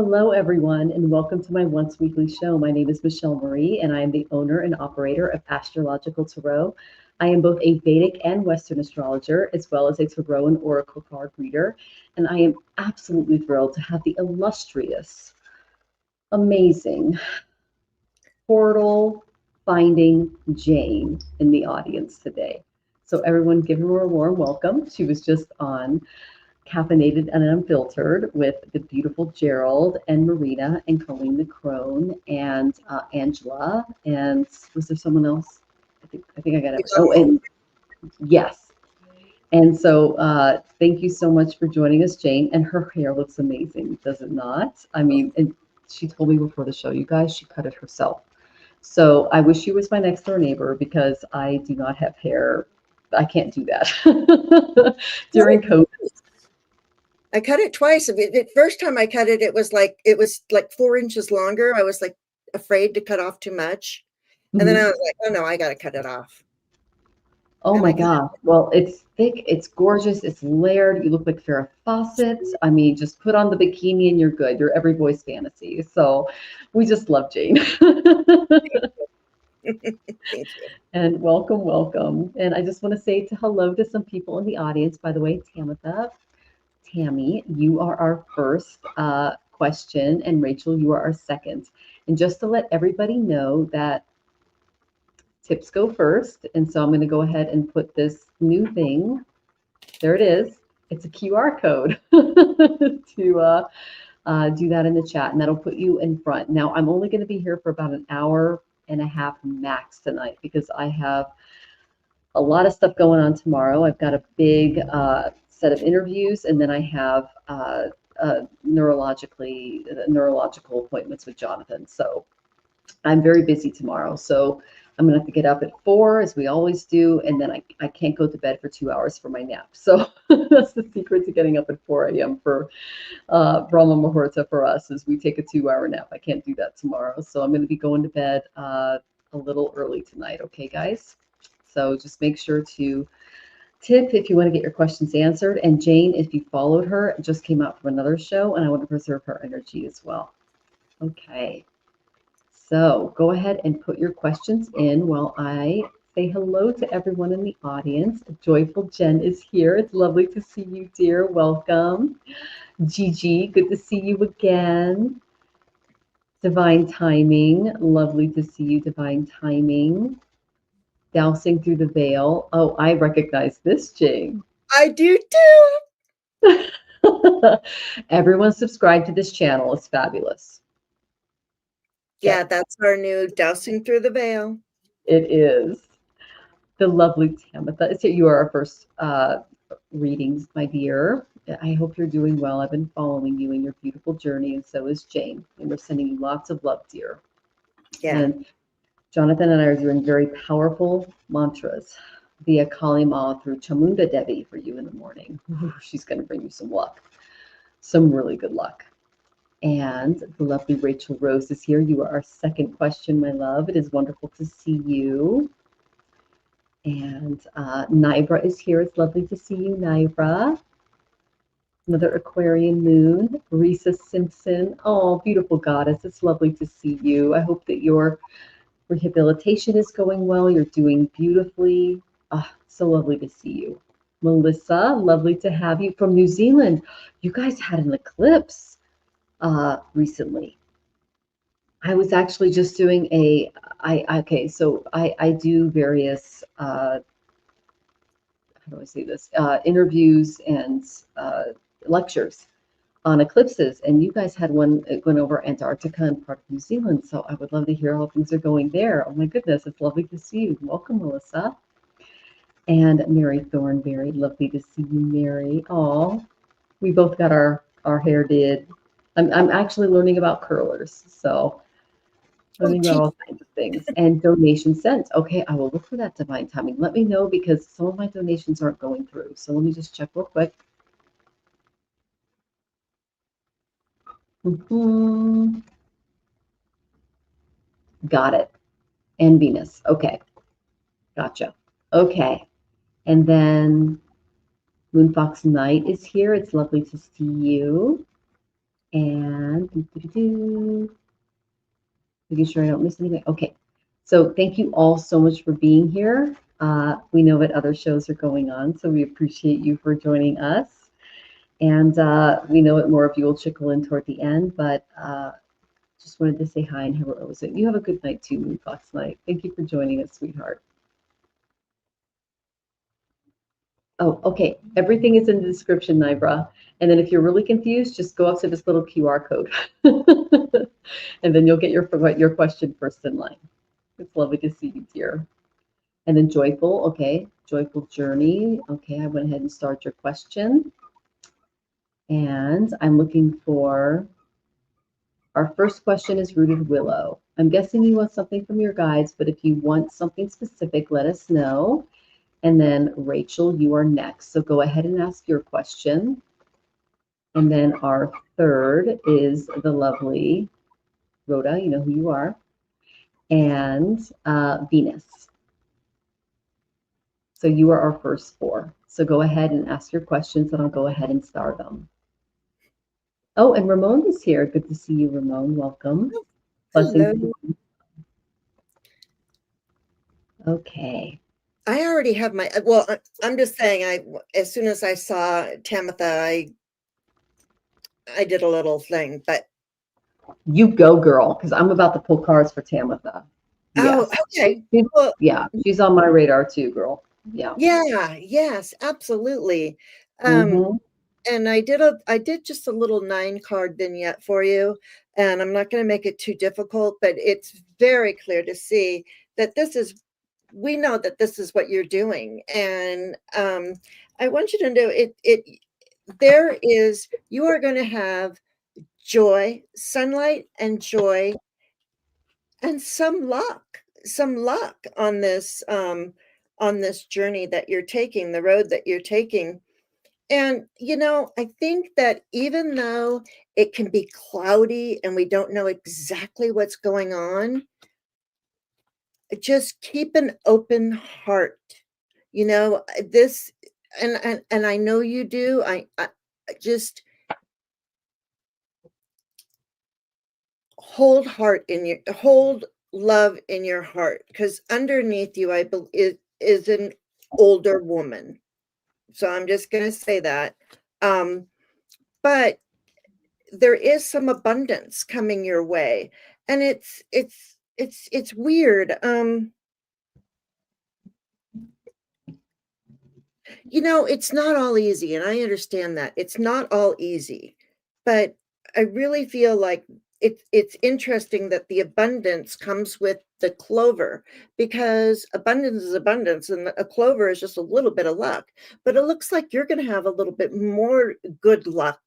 Hello, everyone, and welcome to my once weekly show. My name is Michelle Marie, and I am the owner and operator of Astrological Tarot. I am both a Vedic and Western astrologer, as well as a tarot and oracle card reader. And I am absolutely thrilled to have the illustrious, amazing, portal finding Jane in the audience today. So, everyone, give her a warm welcome. She was just on Caffeinated and Unfiltered with the beautiful Gerald and Marina and Colleen the Crone and Angela. And was there someone else? I think I got it. Oh, and yes. And so thank you so much for joining us, Jane. And her hair looks amazing, does it not? I mean, and she told me before the show, you guys, she cut it herself. So I wish she was my next door neighbor because I do not have hair. I can't do that during COVID. I cut it twice. The first time I cut it, it was like 4 inches longer. I was like afraid to cut off too much. And then I was like, oh no, I got to cut it off. Oh my God. Well, it's thick, it's gorgeous, it's layered. You look like Farrah Fawcett. I mean, just put on the bikini and you're good. You're every boy's fantasy. So we just love Jane. Thank you. And welcome, welcome. And I just want to say hello to some people in the audience. By the way, Tammy, you are our first question, and Rachel, you are our second. And just to let everybody know that tips go first. And so I'm going to go ahead and put this new thing. There it is. It's a QR code to do that in the chat, and that'll put you in front. Now, I'm only going to be here for about an hour and a half max tonight because I have a lot of stuff going on tomorrow. I've got a big set of interviews, and then I have neurological appointments with Jonathan. So I'm very busy tomorrow. So I'm going to have to get up at 4, as we always do, and then I can't go to bed for 2 hours for my nap. So that's the secret to getting up at 4 a.m. for Brahma Muhurta for us, is we take a 2-hour nap. I can't do that tomorrow. So I'm going to be going to bed a little early tonight. Okay, guys? So just make sure to tip if you want to get your questions answered. And Jane, if you followed her, just came out from another show, and I want to preserve her energy as well. Okay. So go ahead and put your questions in while I say hello to everyone in the audience. Joyful Jen is here. It's lovely to see you, dear. Welcome. Gigi, good to see you again. Divine Timing, lovely to see you, Divine Timing. Dousing Through the Veil. Oh, I recognize this, Jane. I do too. Everyone subscribe to this channel. It's fabulous. Yeah, that's our new Dousing Through the Veil. It is. The lovely Tamitha. So you are our first readings, my dear. I hope you're doing well. I've been following you in your beautiful journey, and so is Jane. And we're sending you lots of love, dear. Yeah. And Jonathan and I are doing very powerful mantras via Kali Ma through Chamunda Devi for you in the morning. Ooh, she's going to bring you some luck, some really good luck. And the lovely Rachel Rose is here. You are our second question, my love. It is wonderful to see you. And Nibra is here. It's lovely to see you, Nibra. Another Aquarian moon. Risa Simpson. Oh, beautiful goddess. It's lovely to see you. I hope that your rehabilitation is going well. You're doing beautifully. So lovely to see you. Melissa, lovely to have you from New Zealand. You guys had an eclipse recently. I was actually just doing I do various how do I say this, interviews and lectures on eclipses, and you guys had one going over Antarctica and part of New Zealand, so I would love to hear how things are going there. Oh my goodness, it's lovely to see you. Welcome, Melissa. And Mary Thornberry, lovely to see you, Mary. Oh, we both got our hair did. I'm actually learning about curlers, so learning about all kinds of things. And donation sent. Okay, I will look for that, Divine Timing. Let me know, because some of my donations aren't going through. So let me just check real quick. Got it. And Venus. Okay. Gotcha. Okay. And then Moonfox Knight is here. It's lovely to see you. And making sure I don't miss anything. Okay. So thank you all so much for being here. We know that other shows are going on, so we appreciate you for joining us. And we know that more of you will trickle in toward the end, but just wanted to say hi and hello. So you have a good night too, Moon Fox Night. Thank you for joining us, sweetheart. Oh, okay. Everything is in the description, Nibra. And then if you're really confused, just go up to this little QR code. And then you'll get your question first in line. It's lovely to see you, dear. And then joyful, okay. Joyful journey. Okay, I went ahead and started your question. And I'm looking for our first question is rooted willow. I'm guessing you want something from your guides, but if you want something specific, let us know. And then Rachel, you are next. So go ahead and ask your question. And then our third is the lovely Rhoda, you know who you are, and Venus. So you are our first four. So go ahead and ask your questions, and I'll go ahead and star them. Oh, and Ramon is here. Good to see you, Ramon. Welcome. Hello. Okay. I already have my, well, I'm just saying, as soon as I saw Tamitha, I did a little thing, but. You go, girl, because I'm about to pull cards for Tamitha. Oh, yes. okay. Well, yeah, she's on my radar too, girl. Yeah. Yeah, yes, absolutely. And I did just a little 9-card vignette for you, and I'm not going to make it too difficult, but it's very clear to see that we know that this is what you're doing. And I want you to know you are going to have joy, sunlight and joy, and some luck on this journey that you're taking, the road that you're taking. And, I think that even though it can be cloudy and we don't know exactly what's going on, just keep an open heart. This, and I know you do. I just hold love in your heart, because underneath you, I believe, is an older woman. So I'm just going to say that. But there is some abundance coming your way, and it's weird. It's not all easy, and I understand that it's not all easy, but I really feel like it's interesting that the abundance comes with the clover, because abundance is abundance, and a clover is just a little bit of luck. But it looks like you're going to have a little bit more good luck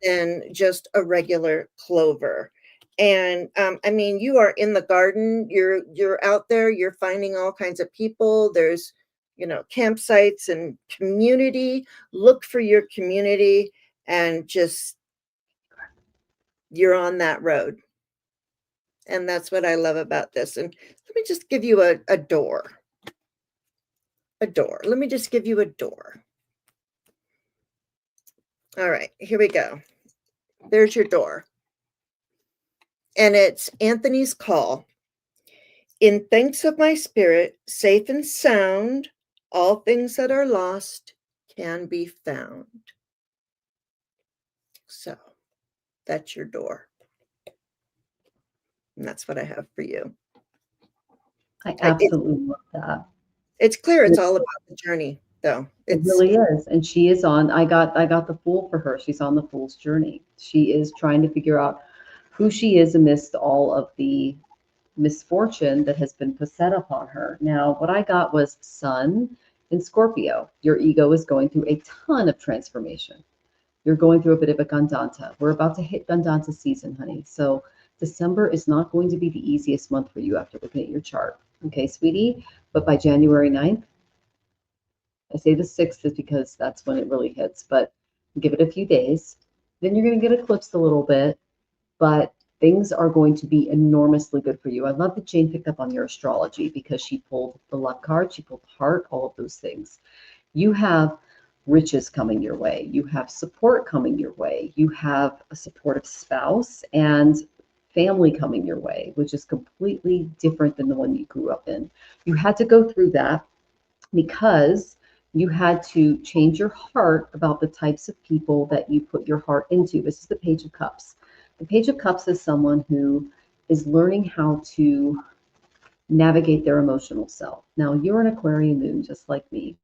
than just a regular clover. And I mean, you are in the garden, you're out there, you're finding all kinds of people. There's campsites and community. Look for your community, and just you're on that road. And that's what I love about this. And let me just give you a door. Let me just give you a door. All right, here we go. There's your door. And it's Anthony's call. In thanks of my spirit, safe and sound, all things that are lost can be found. So that's your door. And that's what I have for you. I absolutely love that. It's clear it's all about the journey, though. It really is. And she is on, I got the Fool for her. She's on the Fool's journey. She is trying to figure out who she is amidst all of the misfortune that has been set upon her. Now, what I got was Sun in Scorpio. Your ego is going through a ton of transformation. You're going through a bit of a Gandanta. We're about to hit Gandanta season, honey. So December is not going to be the easiest month for you after looking at your chart. Okay, sweetie? But by January 9th, I say the 6th is because that's when it really hits, but give it a few days. Then you're going to get eclipsed a little bit, but things are going to be enormously good for you. I love that Jane picked up on your astrology, because she pulled the luck card, she pulled the heart, all of those things. You have riches coming your way. You have support coming your way. You have a supportive spouse and family coming your way, which is completely different than the one you grew up in. You had to go through that because you had to change your heart about the types of people that you put your heart into. This is the Page of Cups. The Page of Cups is someone who is learning how to navigate their emotional self. Now, you're an Aquarian moon, just like me.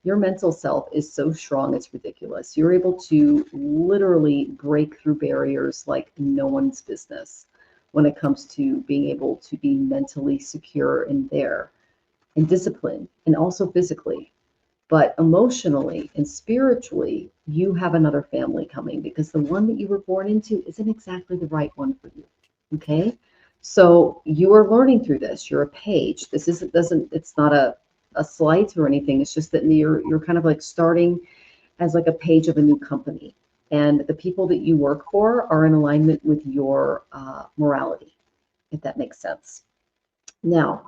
Your mental self is so strong, it's ridiculous. You're able to literally break through barriers like no one's business when it comes to being able to be mentally secure and there and disciplined and also physically. But emotionally and spiritually, you have another family coming because the one that you were born into isn't exactly the right one for you. Okay. So you are learning through this. You're a page. This isn't doesn't it's not a slight or anything. It's just that you're kind of like starting as like a page of a new company. And the people that you work for are in alignment with your morality, if that makes sense. Now,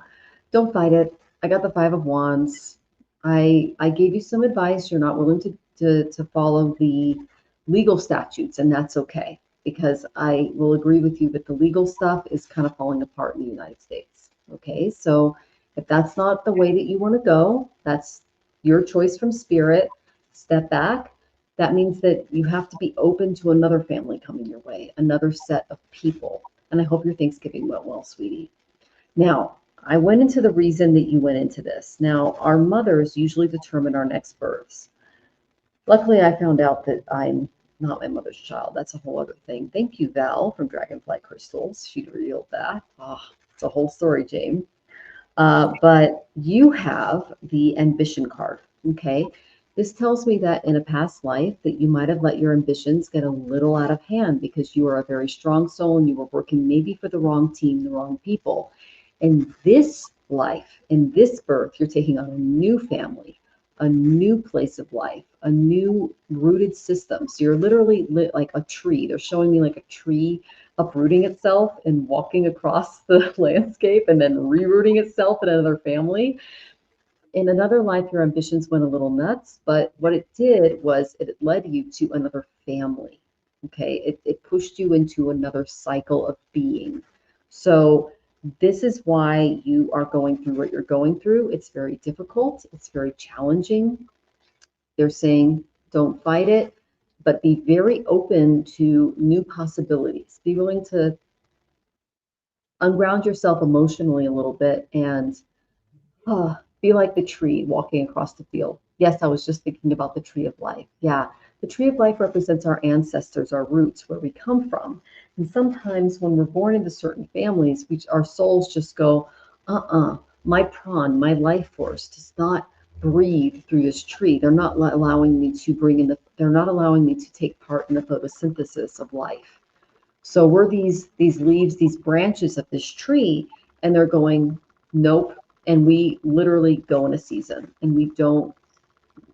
don't fight it. I got the Five of Wands. I gave you some advice. You're not willing to follow the legal statutes, and that's okay because I will agree with you that the legal stuff is kind of falling apart in the United States. Okay, so if that's not the way that you want to go, that's your choice from spirit. Step back. That means that you have to be open to another family coming your way, another set of people. And I hope your Thanksgiving went well, sweetie. Now, I went into the reason that you went into this. Now, our mothers usually determine our next births. Luckily, I found out that I'm not my mother's child. That's a whole other thing. Thank you, Val from Dragonfly Crystals. She revealed that. Oh, it's a whole story, James. But you have the ambition card. Okay. This tells me that in a past life that you might have let your ambitions get a little out of hand because you are a very strong soul and you were working maybe for the wrong team, the wrong people. In this life, in this birth, you're taking on a new family, a new place of life, a new rooted system. So you're literally like a tree. They're showing me like a tree uprooting itself and walking across the landscape and then rerooting itself in another family. In another life, your ambitions went a little nuts, but what it did was it led you to another family. Okay, it pushed you into another cycle of being. So this is why you are going through what you're going through. It's very difficult. It's very challenging. They're saying don't fight it, but be very open to new possibilities. Be willing to unground yourself emotionally a little bit and be like the tree walking across the field. Yes, I was just thinking about the tree of life. Yeah, the tree of life represents our ancestors, our roots, where we come from. And sometimes when we're born into certain families, our souls just go, my prawn, my life force does not breathe through this tree. They're not allowing me to they're not allowing me to take part in the photosynthesis of life. So we're these leaves, these branches of this tree, and they're going, nope. And we literally go in a season and we don't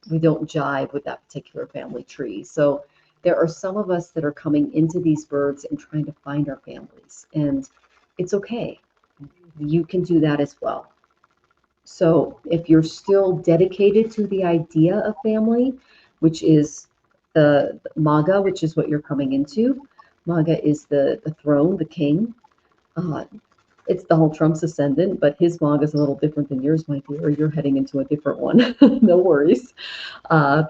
jive with that particular family tree. So there are some of us that are coming into these births and trying to find our families. And it's okay. You can do that as well. So if you're still dedicated to the idea of family, which is the Maga, which is what you're coming into. Maga is the throne, the king. Uh, it's Donald Trump's ascendant, but his Maga is a little different than yours, my dear. You're heading into a different one. No worries. Uh,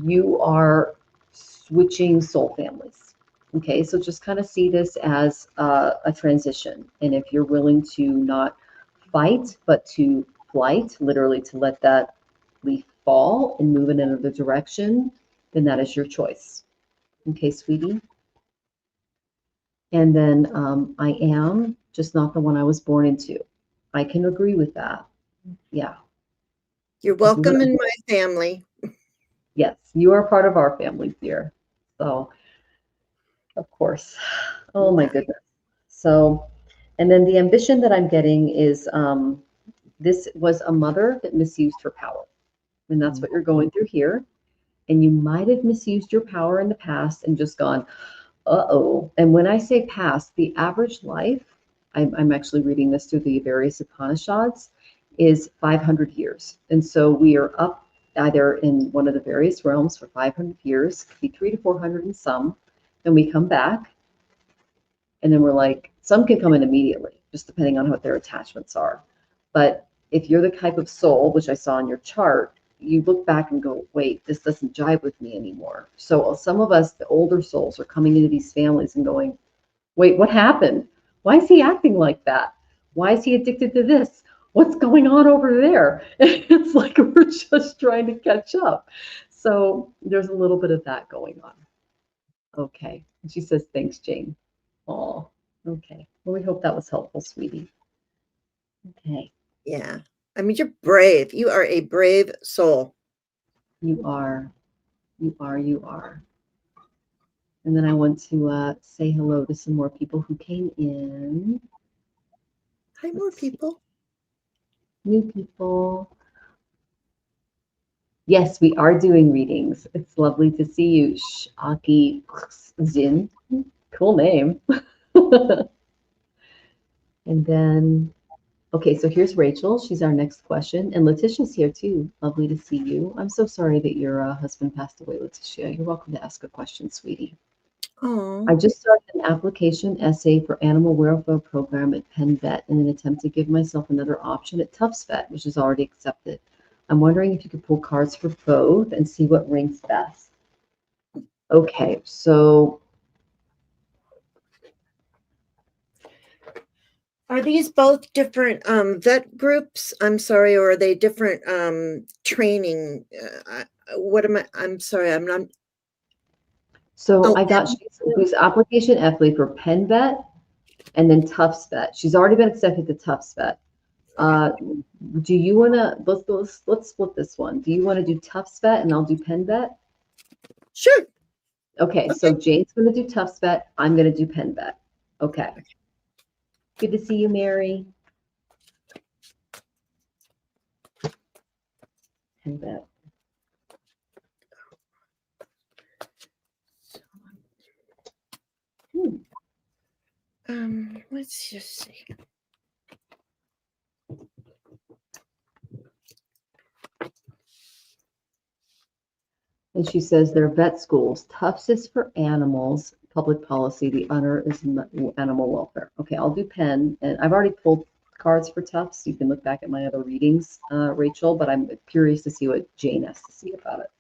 you are switching soul families. Okay, so just kind of see this as a transition. And if you're willing to not fight, but to flight, literally to let that leaf fall and move in another direction, then that is your choice. Okay, sweetie. And then I am just not the one I was born into. I can agree with that. Yeah. You're welcome in my family. Yes, you are part of our family, dear. So, of course. Oh my goodness. So, and then the ambition that I'm getting is this was a mother that misused her power. And that's what you're going through here. And you might have misused your power in the past and just gone, uh-oh. And when I say past, the average life, I'm actually reading this through the various Upanishads, is 500 years. And so we are up either in one of the various realms for 500 years, could be 300 to 400 in some, and we come back, and then we're like, some can come in immediately, just depending on what their attachments are. But if you're the type of soul, which I saw in your chart, you look back and go, wait, this doesn't jive with me anymore. So some of us, the older souls, are coming into these families and going, wait, what happened? Why is he acting like that? Why is he addicted to this? What's going on over there? It's like we're just trying to catch up. So there's a little bit of that going on. Okay. And she says, thanks, Jane. Oh, okay. Well, we hope that was helpful, sweetie. Okay. Yeah. I mean, you're brave. You are a brave soul. You are. You are. You are. And then I want to say hello to some more people who came in. Hi, more people. New people. Yes, we are doing readings. It's lovely to see you, Shaki Zin. Cool name. And then, okay, so here's Rachel. She's our next question. And Letitia's here too. Lovely to see you. I'm so sorry that your husband passed away, Letitia. You're welcome to ask a question, sweetie. Oh. I just started an application essay for animal welfare program at Penn Vet in an attempt to give myself another option at Tufts Vet, which is already accepted. I'm wondering if you could pull cards for both and see what rings best. Okay, so are these both different vet groups? I'm sorry, or are they different training? What am I? I'm sorry, I'm not. So I got whose application essay for Penn Vet and then Tufts Vet. She's already been accepted to Tufts Vet. Do you want to let's split this one? Do you want to do Tufts Vet and I'll do Penn Vet? Sure. Okay, so Jane's going to do Tufts Vet. I'm going to do Penn Vet. Okay. Good to see you, Mary. Penn Vet. Let's just see. And she says they're vet schools. Tufts is for animals, public policy. The other is animal welfare. Okay, I'll do Penn. And I've already pulled cards for Tufts. You can look back at my other readings, Rachel, but I'm curious to see what Jane has to see about it.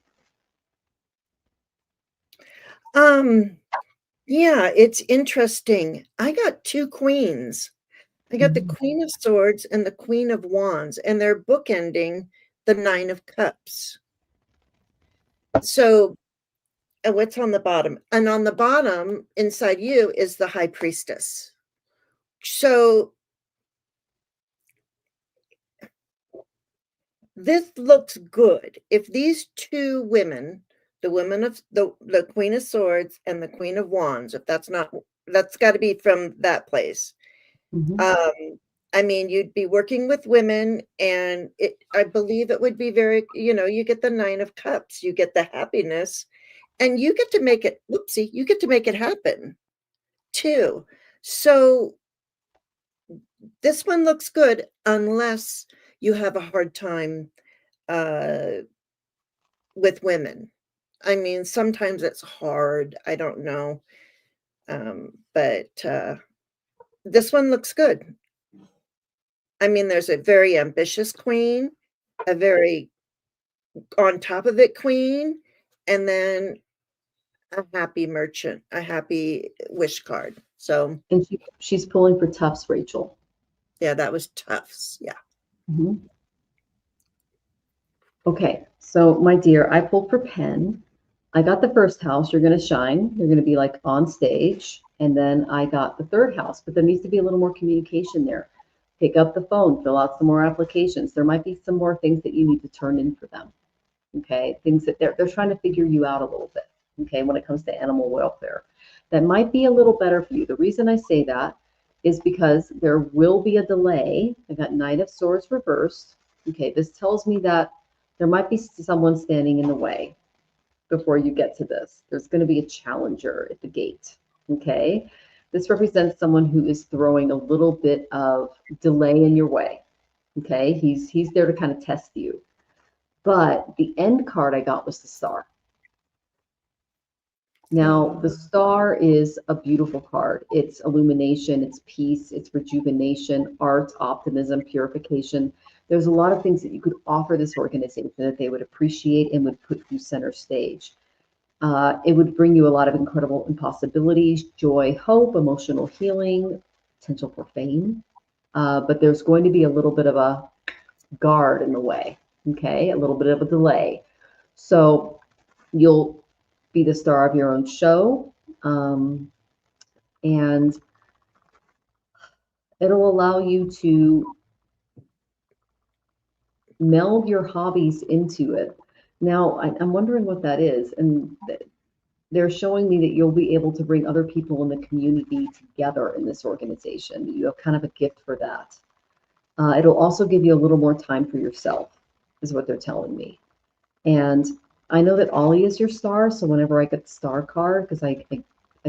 Yeah, it's interesting. I got two queens. I got the Queen of Swords and the Queen of Wands, and they're bookending the Nine of Cups. So what's on the bottom? And on the bottom inside you is the High Priestess. So this looks good. If these two women, the women of the Queen of Swords and the Queen of Wands, if that's got to be from that place. I mean, you'd be working with women, and I believe it would be very, you get the Nine of Cups, you get the happiness, and you get to make it, you get to make it happen too. So this one looks good unless you have a hard time with women. I mean, sometimes it's hard. I don't know. But this one looks good. I mean, there's a very ambitious queen, a very on top of it queen, and then a happy merchant, a happy wish card. So, and she's pulling for Tufts, Rachel. Yeah, that was Tufts. Yeah. Okay, so my dear, I pulled for Penn. I got the first house. You're going to shine. You're going to be like on stage. And then I got the third house, but there needs to be a little more communication there. Pick up the phone, fill out some more applications. There might be some more things that you need to turn in for them. Okay, things that they're trying to figure you out a little bit. Okay, when it comes to animal welfare, that might be a little better for you. The reason I say that is because there will be a delay. I got Knight of Swords reversed. Okay, this tells me that there might be someone standing in the way before you get to this. There's going to be a challenger at the gate. Okay, this represents someone who is throwing a little bit of delay in your way. Okay, he's there to kind of test you. But the end card I got was the Star. Now, the Star is a beautiful card. It's illumination, it's peace, it's rejuvenation, art, optimism, purification. There's a lot of things that you could offer this organization that they would appreciate and would put you center stage. It would bring you a lot of incredible impossibilities, joy, hope, emotional healing, potential for fame. But there's going to be a little bit of a guard in the way, okay? A little bit of a delay. So you'll be the star of your own show, and it'll allow you to meld your hobbies into it. Now, I'm wondering what that is. And they're showing me that you'll be able to bring other people in the community together in this organization. You have kind of a gift for that. It'll also give you a little more time for yourself, is what they're telling me. And I know that Ollie is your star. So whenever I get the star card, because I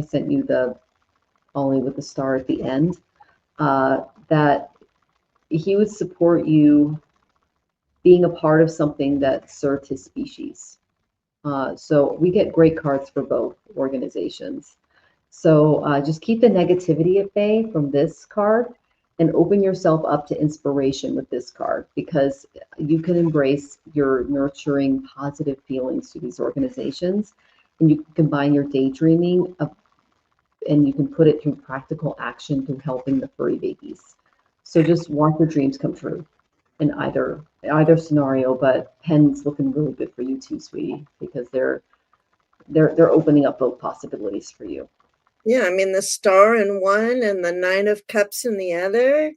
sent you the Ollie with the star at the end, that he would support you being a part of something that served his species. So we get great cards for both organizations. So just keep the negativity at bay from this card and open yourself up to inspiration with this card, because you can embrace your nurturing positive feelings to these organizations, and you can combine your daydreaming and you can put it through practical action through helping the furry babies. So just want your dreams come true in either scenario. But Penn's looking really good for you too, sweetie, because they're opening up both possibilities for you. Yeah, I mean, the Star in one and the Nine of Cups in the other.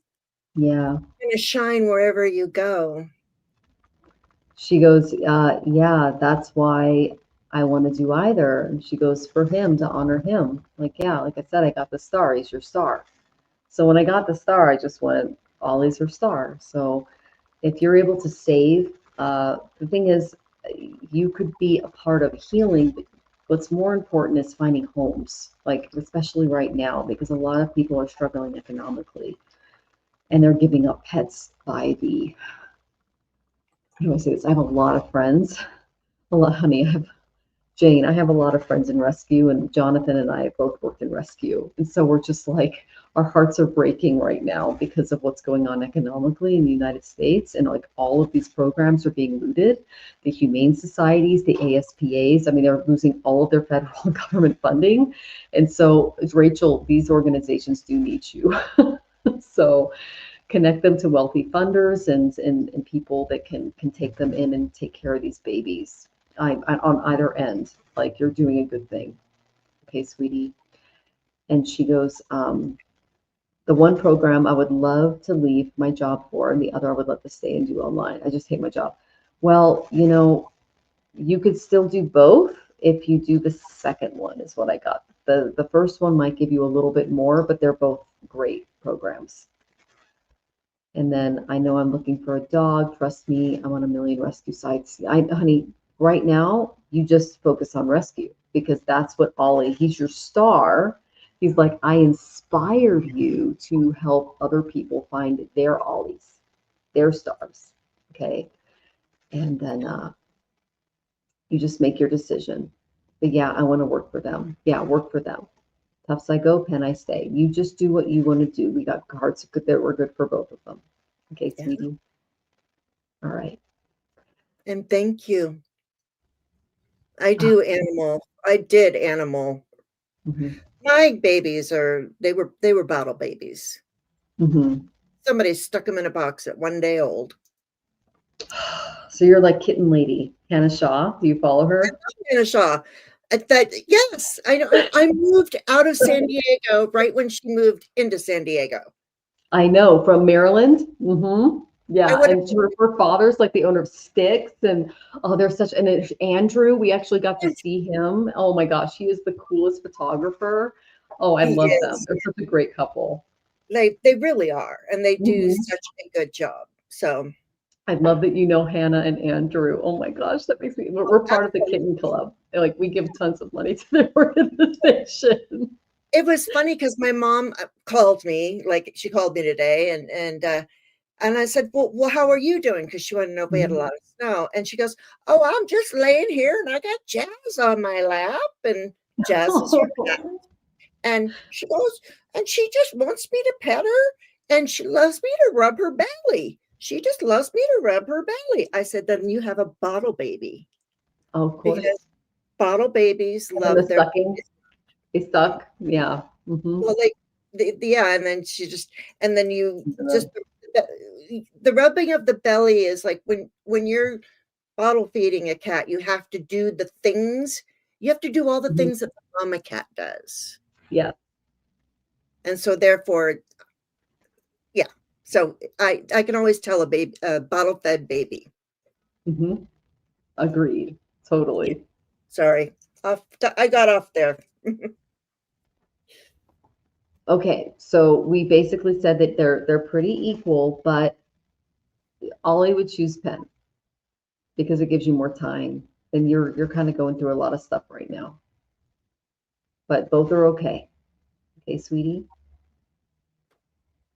Yeah. You're gonna shine wherever you go. She goes, yeah, that's why I want to do either. And she goes, for him, to honor him. Like, yeah, like I said, I got the star. He's your star. So when I got the star, I just went, Ollie's her star. So if you're able to save, the thing is, you could be a part of healing, but what's more important is finding homes, like especially right now, because a lot of people are struggling economically and they're giving up pets by the, how do I say this? I have a lot of friends, a lot, honey. I have a lot of friends in rescue, and Jonathan and I have both worked in rescue. And so we're just like, our hearts are breaking right now because of what's going on economically in the United States. And like all of these programs are being looted. The humane societies, the ASPAs, I mean, they're losing all of their federal government funding. And so, Rachel, these organizations do need you. So connect them to wealthy funders and people that can take them in and take care of these babies. On either end, like, you're doing a good thing. Okay, sweetie. And she goes, the one program I would love to leave my job for, and the other I would love to stay and do online. I just hate my job. Well, you could still do both if you do the second one, is what I got. The first one might give you a little bit more, but they're both great programs. And then I know I'm looking for a dog. Trust me, I'm on a million rescue sites. Honey, right now, you just focus on rescue, because that's what Ollie, he's your star. He's like, I inspired you to help other people find their Ollies, their stars. Okay. And then you just make your decision. But yeah, I want to work for them. Yeah, work for them. Tough I go, Pen I stay. You just do what you want to do. We got cards that were good for both of them. Okay, sweetie. All right. And thank you. I do animal. I did animal. Mm-hmm. My babies they were bottle babies. Mm-hmm. Somebody stuck them in a box at 1 day old. So you're like Kitten Lady, Hannah Shaw. Do you follow her? Hannah Shaw. Yes, I moved out of San Diego right when she moved into San Diego. I know, from Maryland. Mm-hmm. Yeah, would and her father's like the owner of Styx, and there's such and Andrew. We actually got to see him. Oh my gosh, he is the coolest photographer. Oh, I love them. They're such a great couple. They really are, and they do such a good job. So I love that you know Hannah and Andrew. Oh my gosh, that makes me. We're part of the Kitten Club. Like, we give tons of money to their organization. It was funny because my mom called me, like she called me today, and I said, well, how are you doing? Because she wanted to know if we had a lot of now? And she goes, oh, I'm just laying here and I got Jazz on my lap, and Jazz is your cat. And she goes, and she just wants me to pet her, and she loves me to rub her belly. She just loves me to rub her belly. I said, then you have a bottle baby. Oh, of course. Because bottle babies And love the their sucking, they suck. Yeah. well, yeah, and then and then you just the rubbing of the belly is like when you're bottle feeding a cat, you have to do the things, you have to do all the things that the mama cat does. Yeah. And so therefore, yeah. So I can always tell a bottle fed baby. Agreed. Totally. Yeah. Sorry. I got off there. Okay, so we basically said that they're pretty equal, but Ollie would choose pen because it gives you more time, and you're kind of going through a lot of stuff right now. But both are okay. Okay, sweetie.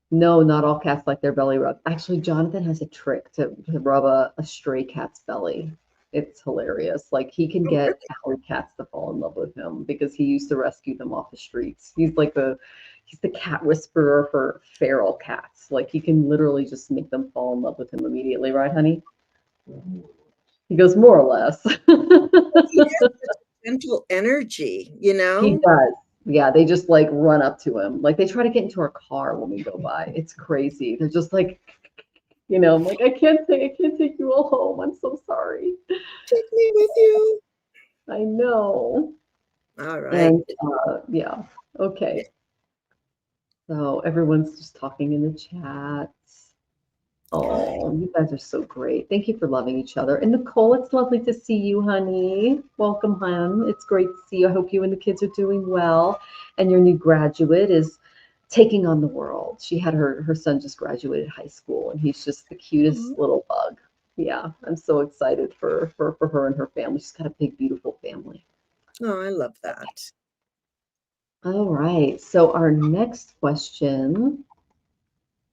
No, not all cats like their belly rub. Actually, Jonathan has a trick to rub a stray cat's belly. It's hilarious. Like he can get alley cats to fall in love with him because he used to rescue them off the streets. He's the cat whisperer for feral cats. Like he can literally just make them fall in love with him immediately, right, honey? He goes more or less. He has such a gentle energy, He does. Yeah, they just like run up to him. Like they try to get into our car when we go by. It's crazy. They're just like, I'm like, I can't take you all home. I'm so sorry. Take me with you. I know. All right. And yeah. Okay. So everyone's just talking in the chat. Oh, you guys are so great. Thank you for loving each other. And Nicole, it's lovely to see you, honey. Welcome, hon. It's great to see you. I hope you and the kids are doing well. And your new graduate is taking on the world. She had her son just graduated high school, and he's just the cutest little bug. Yeah, I'm so excited for her and her family. She's got a big, beautiful family. Oh, I love that. All right. So our next question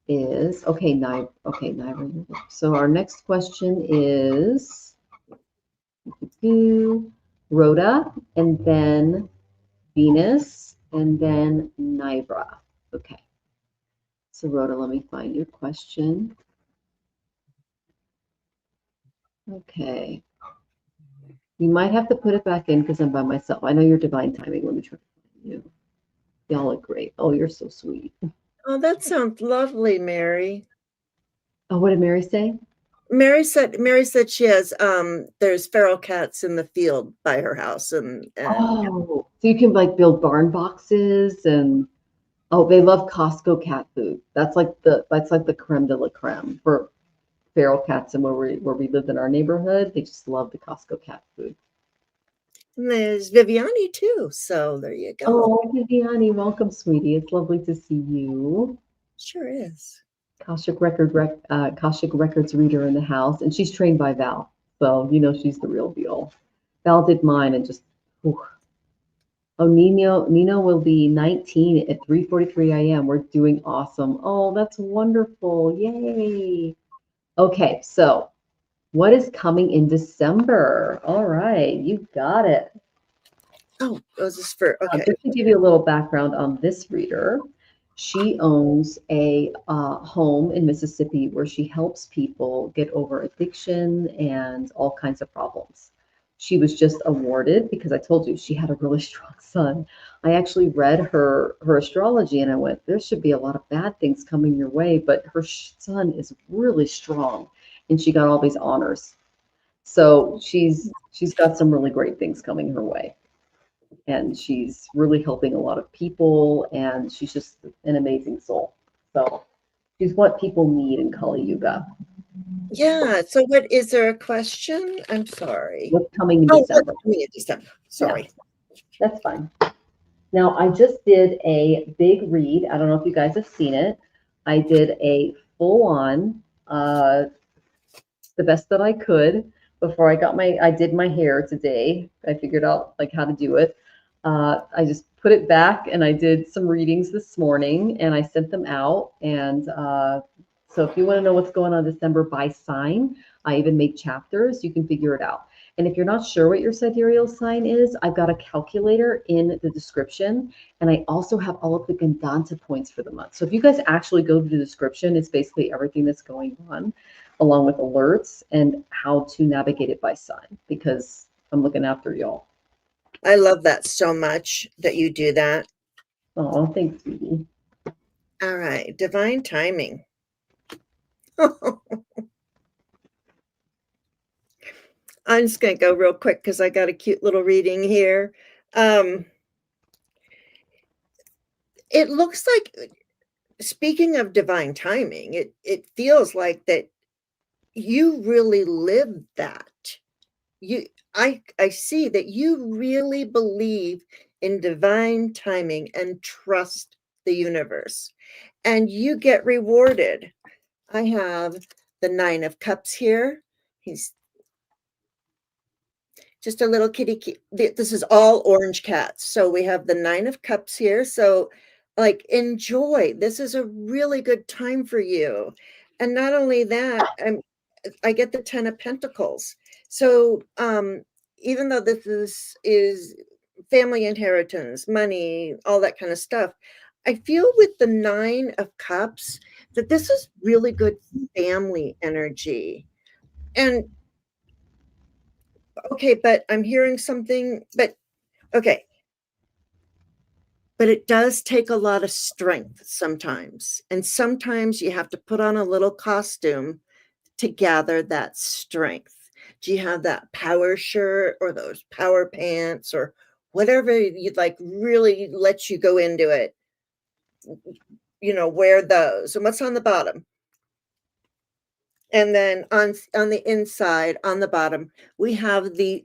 is Naira. So our next question is Rhoda, and then Venus, and then Nibra. Okay. So Rhoda, let me find your question. Okay. You might have to put it back in because I'm by myself. I know you're divine timing. Let me try to find you. Y'all look great. Oh, you're so sweet. Oh, that sounds lovely, Mary. Oh, what did Mary say? Mary said she has there's feral cats in the field by her house, and so you can like build barn boxes, and they love Costco cat food. That's like the creme de la creme for feral cats, and where we lived in our neighborhood, they just love the Costco cat food. And there's Viviani too, so there you go. Oh, Viviani, welcome, sweetie. It's lovely to see you. Sure is. Akashic Records reader in the house, and she's trained by Val, so she's the real deal. Val did mine, and just whew. Oh, Nino will be 19 at 3:43 a.m. We're doing awesome. Oh, that's wonderful. Yay. Okay, so what is coming in December? All right, you got it. Oh, this is for okay. Just to give you a little background on this reader, she owns a home in Mississippi where she helps people get over addiction and all kinds of problems. She was just awarded, because I told you she had a really strong son. I actually read her astrology, and I went, there should be a lot of bad things coming your way, but her son is really strong, and she got all these honors. So she's got some really great things coming her way. And she's really helping a lot of people, and she's just an amazing soul. So she's what people need in Kali Yuga. Yeah. So what is there a question? I'm sorry. What's coming in December? What's coming in December. Sorry. Yeah, that's fine. Now, I just did a big read. I don't know if you guys have seen it. I did a full-on, the best that I could before I did my hair today. I figured out like how to do it. I just put it back, and I did some readings this morning, and I sent them out. And so So if you want to know what's going on in December by sign, I even make chapters. You can figure it out. And if you're not sure what your sidereal sign is, I've got a calculator in the description. And I also have all of the Vedanta points for the month. So if you guys actually go to the description, it's basically everything that's going on, along with alerts and how to navigate it by sign, because I'm looking after y'all. I love that so much that you do that. Oh, thanks, sweetie. All right, divine timing. I'm just going to go real quick because I got a cute little reading here. It looks like, speaking of divine timing, it feels like that you really live that. I see that you really believe in divine timing and trust the universe, and you get rewarded. I have the 9 of Cups here. He's just a little kitty. This is all orange cats. So we have the 9 of Cups here. So, like, enjoy. This is a really good time for you. And not only that, I get the 10 of Pentacles. So, even though this is family inheritance, money, all that kind of stuff, I feel with the 9 of Cups that this is really good family energy. And okay, but I'm hearing something, but okay. But it does take a lot of strength sometimes. And sometimes you have to put on a little costume to gather that strength. Do you have that power shirt or those power pants or whatever you'd like really lets you go into it? Wear those. And what's on the bottom? And then on the inside, on the bottom, we have the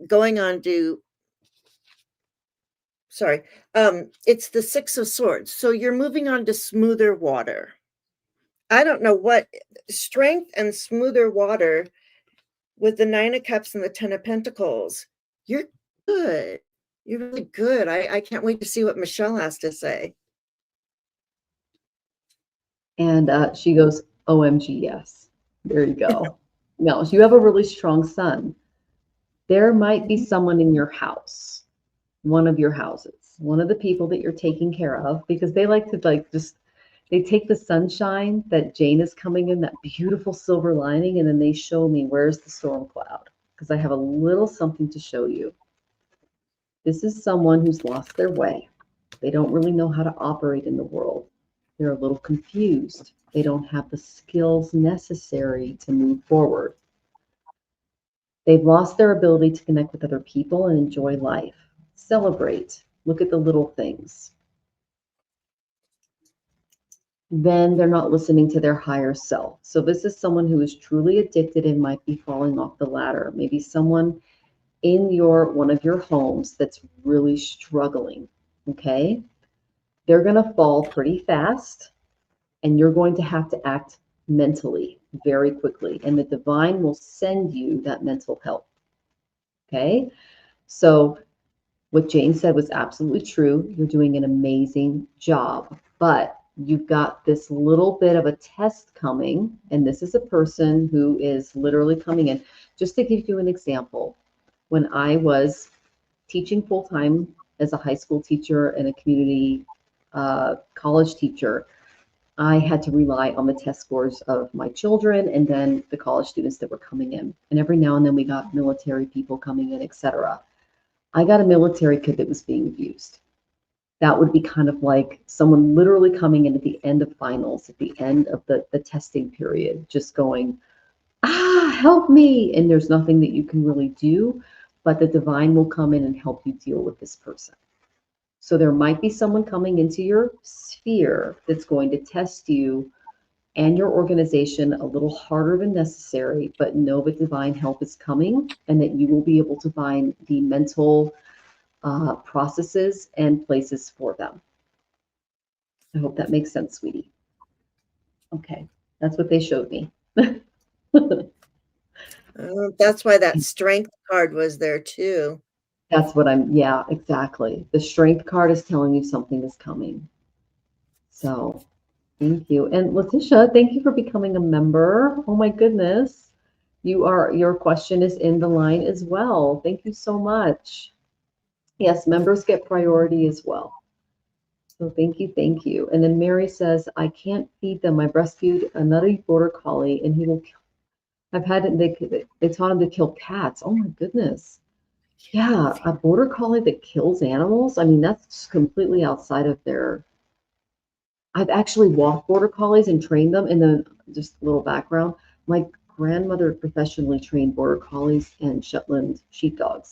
going on to, sorry, it's the 6 of Swords. So you're moving on to smoother water. I don't know what strength and smoother water with the 9 of Cups and the 10 of Pentacles. You're good. You're really good. I can't wait to see what Michelle has to say. And she goes, OMG, yes. There you go. No, you have a really strong sun. There might be someone in your house, one of your houses, one of the people that you're taking care of, because they like to they take the sunshine that Jane is coming in, that beautiful silver lining, and then they show me where's the storm cloud, because I have a little something to show you. This is someone who's lost their way. They don't really know how to operate in the world. They're a little confused. They don't have the skills necessary to move forward. They've lost their ability to connect with other people and enjoy life. Celebrate. Look at the little things. Then they're not listening to their higher self. So this is someone who is truly addicted and might be falling off the ladder. Maybe someone in one of your homes that's really struggling. Okay? They're going to fall pretty fast, and you're going to have to act mentally very quickly. And the divine will send you that mental help. Okay? So what Jane said was absolutely true. You're doing an amazing job, but you've got this little bit of a test coming, and this is a person who is literally coming in. Just to give you an example, when I was teaching full-time as a high school teacher and a community college teacher, I had to rely on the test scores of my children and then the college students that were coming in. And every now and then we got military people coming in, etc. I got a military kid that was being abused. That would be kind of like someone literally coming in at the end of finals, at the end of the testing period, just going, help me. And there's nothing that you can really do, but the divine will come in and help you deal with this person. So there might be someone coming into your sphere that's going to test you and your organization a little harder than necessary, but know that divine help is coming and that you will be able to find the mental processes and places for them. I hope that makes sense, sweetie. Okay, that's what they showed me. That's why that strength card was there too. That's what yeah, exactly. The strength card is telling you something is coming. So Thank you. And Letitia, thank you for becoming a member. Oh my goodness. Your question is in the line as well. Thank you so much. Yes, members get priority as well. So thank you, thank you. And then Mary says, I can't feed them. I breastfeed another border collie and he will kill. I've had it, they taught him to kill cats. Oh my goodness. Yeah, a border collie that kills animals. I mean, that's just completely outside of their. I've actually walked border collies and trained them. And then just a little background, my grandmother professionally trained border collies and Shetland sheepdogs,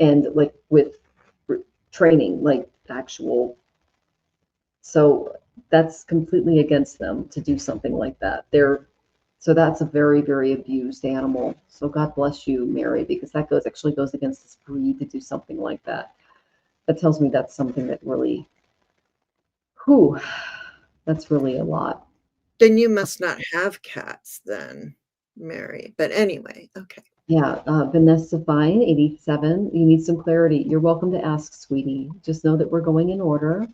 and like with training, like actual. So that's completely against them to do something like that. So that's a very, very abused animal. So God bless you, Mary, because that actually goes against this breed to do something like that. That tells me that's something that really, whew, that's really a lot. Then you must not have cats then, Mary. But anyway, okay. Yeah, Vanessa Vine, 87. You need some clarity. You're welcome to ask, sweetie. Just know that we're going in order.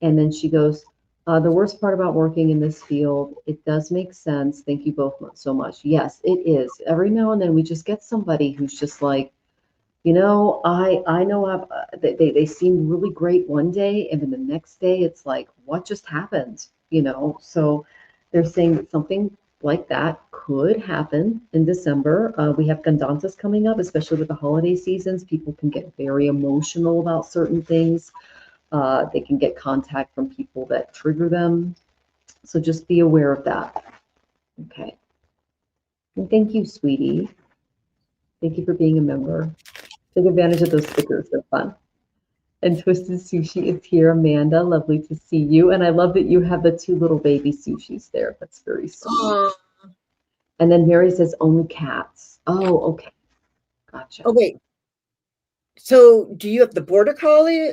And then she goes, the worst part about working in this field, it does make sense. Thank you both so much. Yes, it is. Every now and then we just get somebody who's just like, I know they seem really great one day, and then the next day it's like, what just happened? So they're saying that something like that could happen in December. We have Gandantas coming up, especially with the holiday seasons. People can get very emotional about certain things. They can get contact from people that trigger them. So just be aware of that. Okay. And thank you, sweetie. Thank you for being a member. Take advantage of those stickers. They're fun. And Twisted Sushi is here. Amanda, lovely to see you. And I love that you have the two little baby sushis there. That's very sweet. And then Mary says only cats. Oh, okay. Gotcha. Oh, wait. So do you have the border collie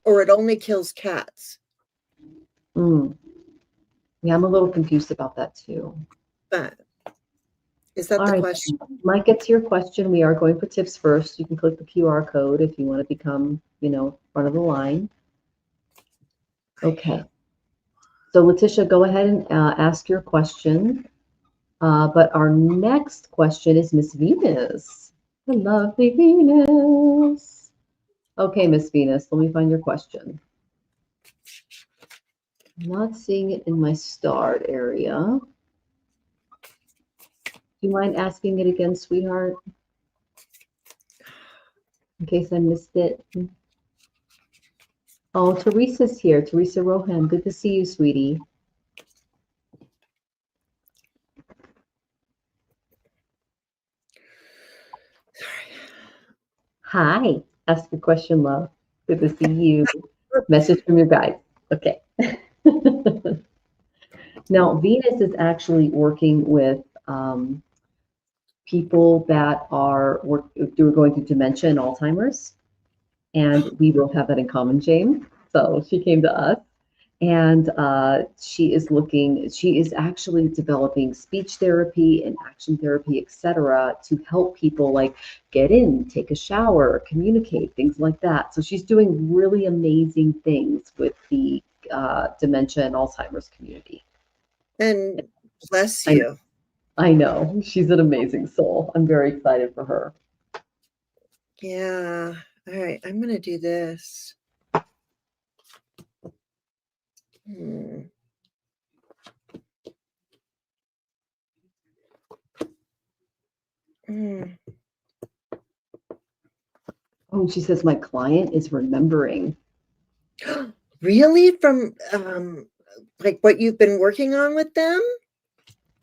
or it only kills cats? Yeah, I'm a little confused about that too. But is that All the right. question? Might get to your question. We are going for tips first. You can click the QR code if you want to become, front of the line. Okay. So Letitia, go ahead and ask your question. But our next question is Miss Venus. The lovely Venus. Okay, Miss Venus, let me find your question. I'm not seeing it in my starred area. Do you mind asking it again, sweetheart? In case I missed it. Oh, Teresa's here. Teresa Rohan. Good to see you, sweetie. Hi. Ask your question, love. Good to see you. Message from your guide. Okay. Now, Venus is actually working with people that are going through dementia and Alzheimer's. And we both have that in common, Jane. So she came to us. And she is actually developing speech therapy and action therapy, etc., to help people like get in, take a shower, communicate, things like that. So she's doing really amazing things with the dementia and Alzheimer's community. And bless you. I know. She's an amazing soul. I'm very excited for her. Yeah. All right. I'm going to do this. Oh, she says my client is remembering. Really? From like what you've been working on with them?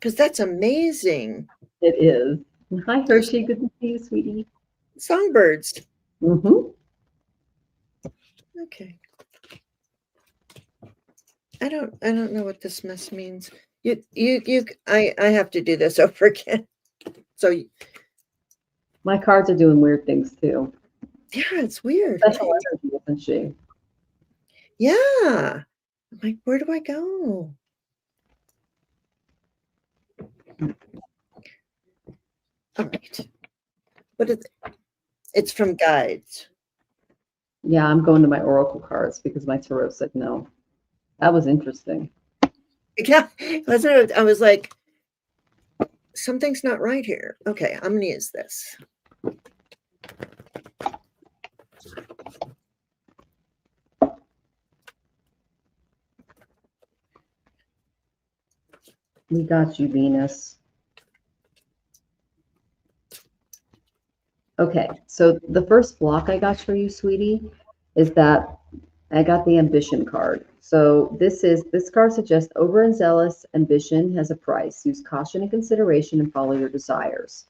Because that's amazing. It is. Hi, Hershey. Good to see you, sweetie. Songbirds. Mm-hmm. Okay. I don't know what this mess means. I have to do this over again. So My cards are doing weird things too. yeah, it's weird. Special energy, isn't she? Yeah. I'm like, where do I go? All right. What is it? It's from guides. Yeah, I'm going to my oracle cards because my tarot said no. That was interesting. Yeah, I was like, something's not right here. Okay, I'm gonna use this. We got you, Venus. Okay, so the first block I got for you, sweetie, is that I got the ambition card. So this card suggests over and zealous ambition has a price. Use caution and consideration and follow your desires.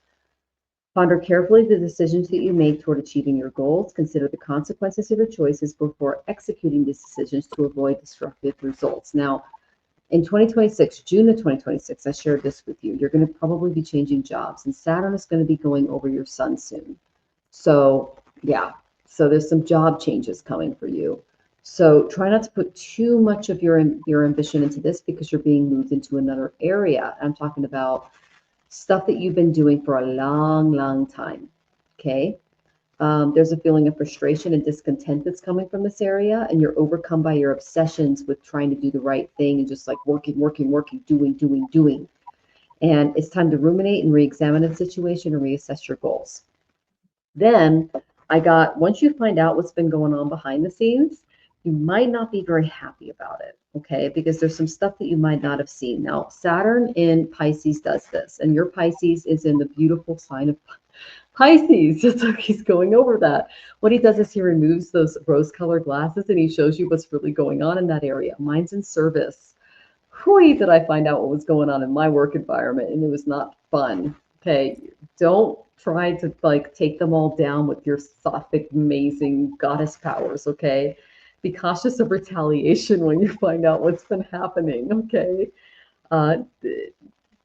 Ponder carefully the decisions that you make toward achieving your goals. Consider the consequences of your choices before executing these decisions to avoid destructive results. Now, in 2026, June of 2026, I shared this with you. You're going to probably be changing jobs, and Saturn is going to be going over your sun soon. So, yeah, so there's some job changes coming for you. So try not to put too much of your ambition into this because you're being moved into another area. I'm talking about stuff that you've been doing for a long, long time. Okay. There's a feeling of frustration and discontent that's coming from this area, and you're overcome by your obsessions with trying to do the right thing and just like working, working, working, doing, doing, doing. And it's time to ruminate and re-examine the situation and reassess your goals. Then I got, once you find out what's been going on behind the scenes, you might not be very happy about it, okay? Because there's some stuff that you might not have seen. Now, Saturn in Pisces does this, and your Pisces is in the beautiful sign of Pisces. So he's going over that. What he does is he removes those rose-colored glasses and he shows you what's really going on in that area. Mine's in service. Whoo, did I find out what was going on in my work environment, and it was not fun. Okay, don't try to like take them all down with your Sophic amazing goddess powers, okay? Be cautious of retaliation when you find out what's been happening, okay? Uh,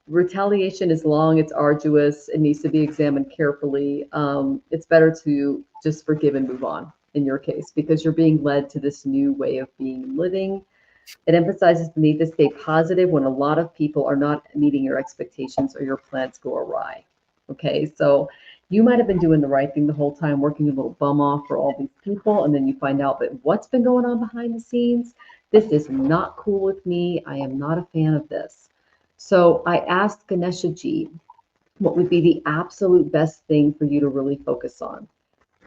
Retaliation is long, it's arduous, it needs to be examined carefully. It's better to just forgive and move on in your case because you're being led to this new way of being living. It emphasizes the need to stay positive when a lot of people are not meeting your expectations or your plans go awry. Okay, so you might have been doing the right thing the whole time, working a little bum off for all these people, and then you find out that what's been going on behind the scenes, this is not cool with me. I am not a fan of this. So I asked Ganesha Ji what would be the absolute best thing for you to really focus on.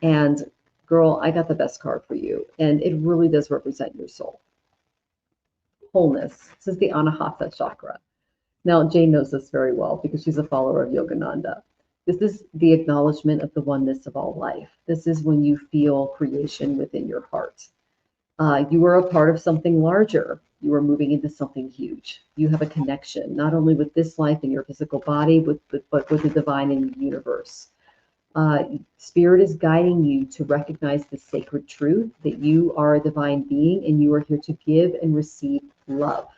And girl, I got the best card for you, and it really does represent your soul. Wholeness. This is the Anahata chakra. Now, Jane knows this very well because she's a follower of Yogananda. This is the acknowledgement of the oneness of all life. This is when you feel creation within your heart. You are a part of something larger. You are moving into something huge. You have a connection, not only with this life and your physical body, but with the divine in the universe. Spirit is guiding you to recognize the sacred truth that you are a divine being and you are here to give and receive love.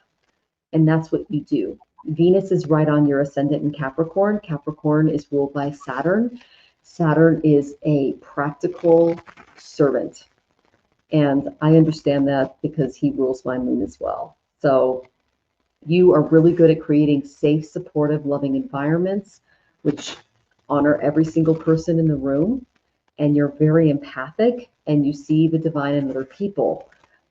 And that's what you do. Venus is right on your ascendant in Capricorn. Capricorn is ruled by Saturn. Saturn is a practical servant. And I understand that because he rules my moon as well. So you are really good at creating safe, supportive, loving environments, which honor every single person in the room. And you're very empathic and you see the divine in other people.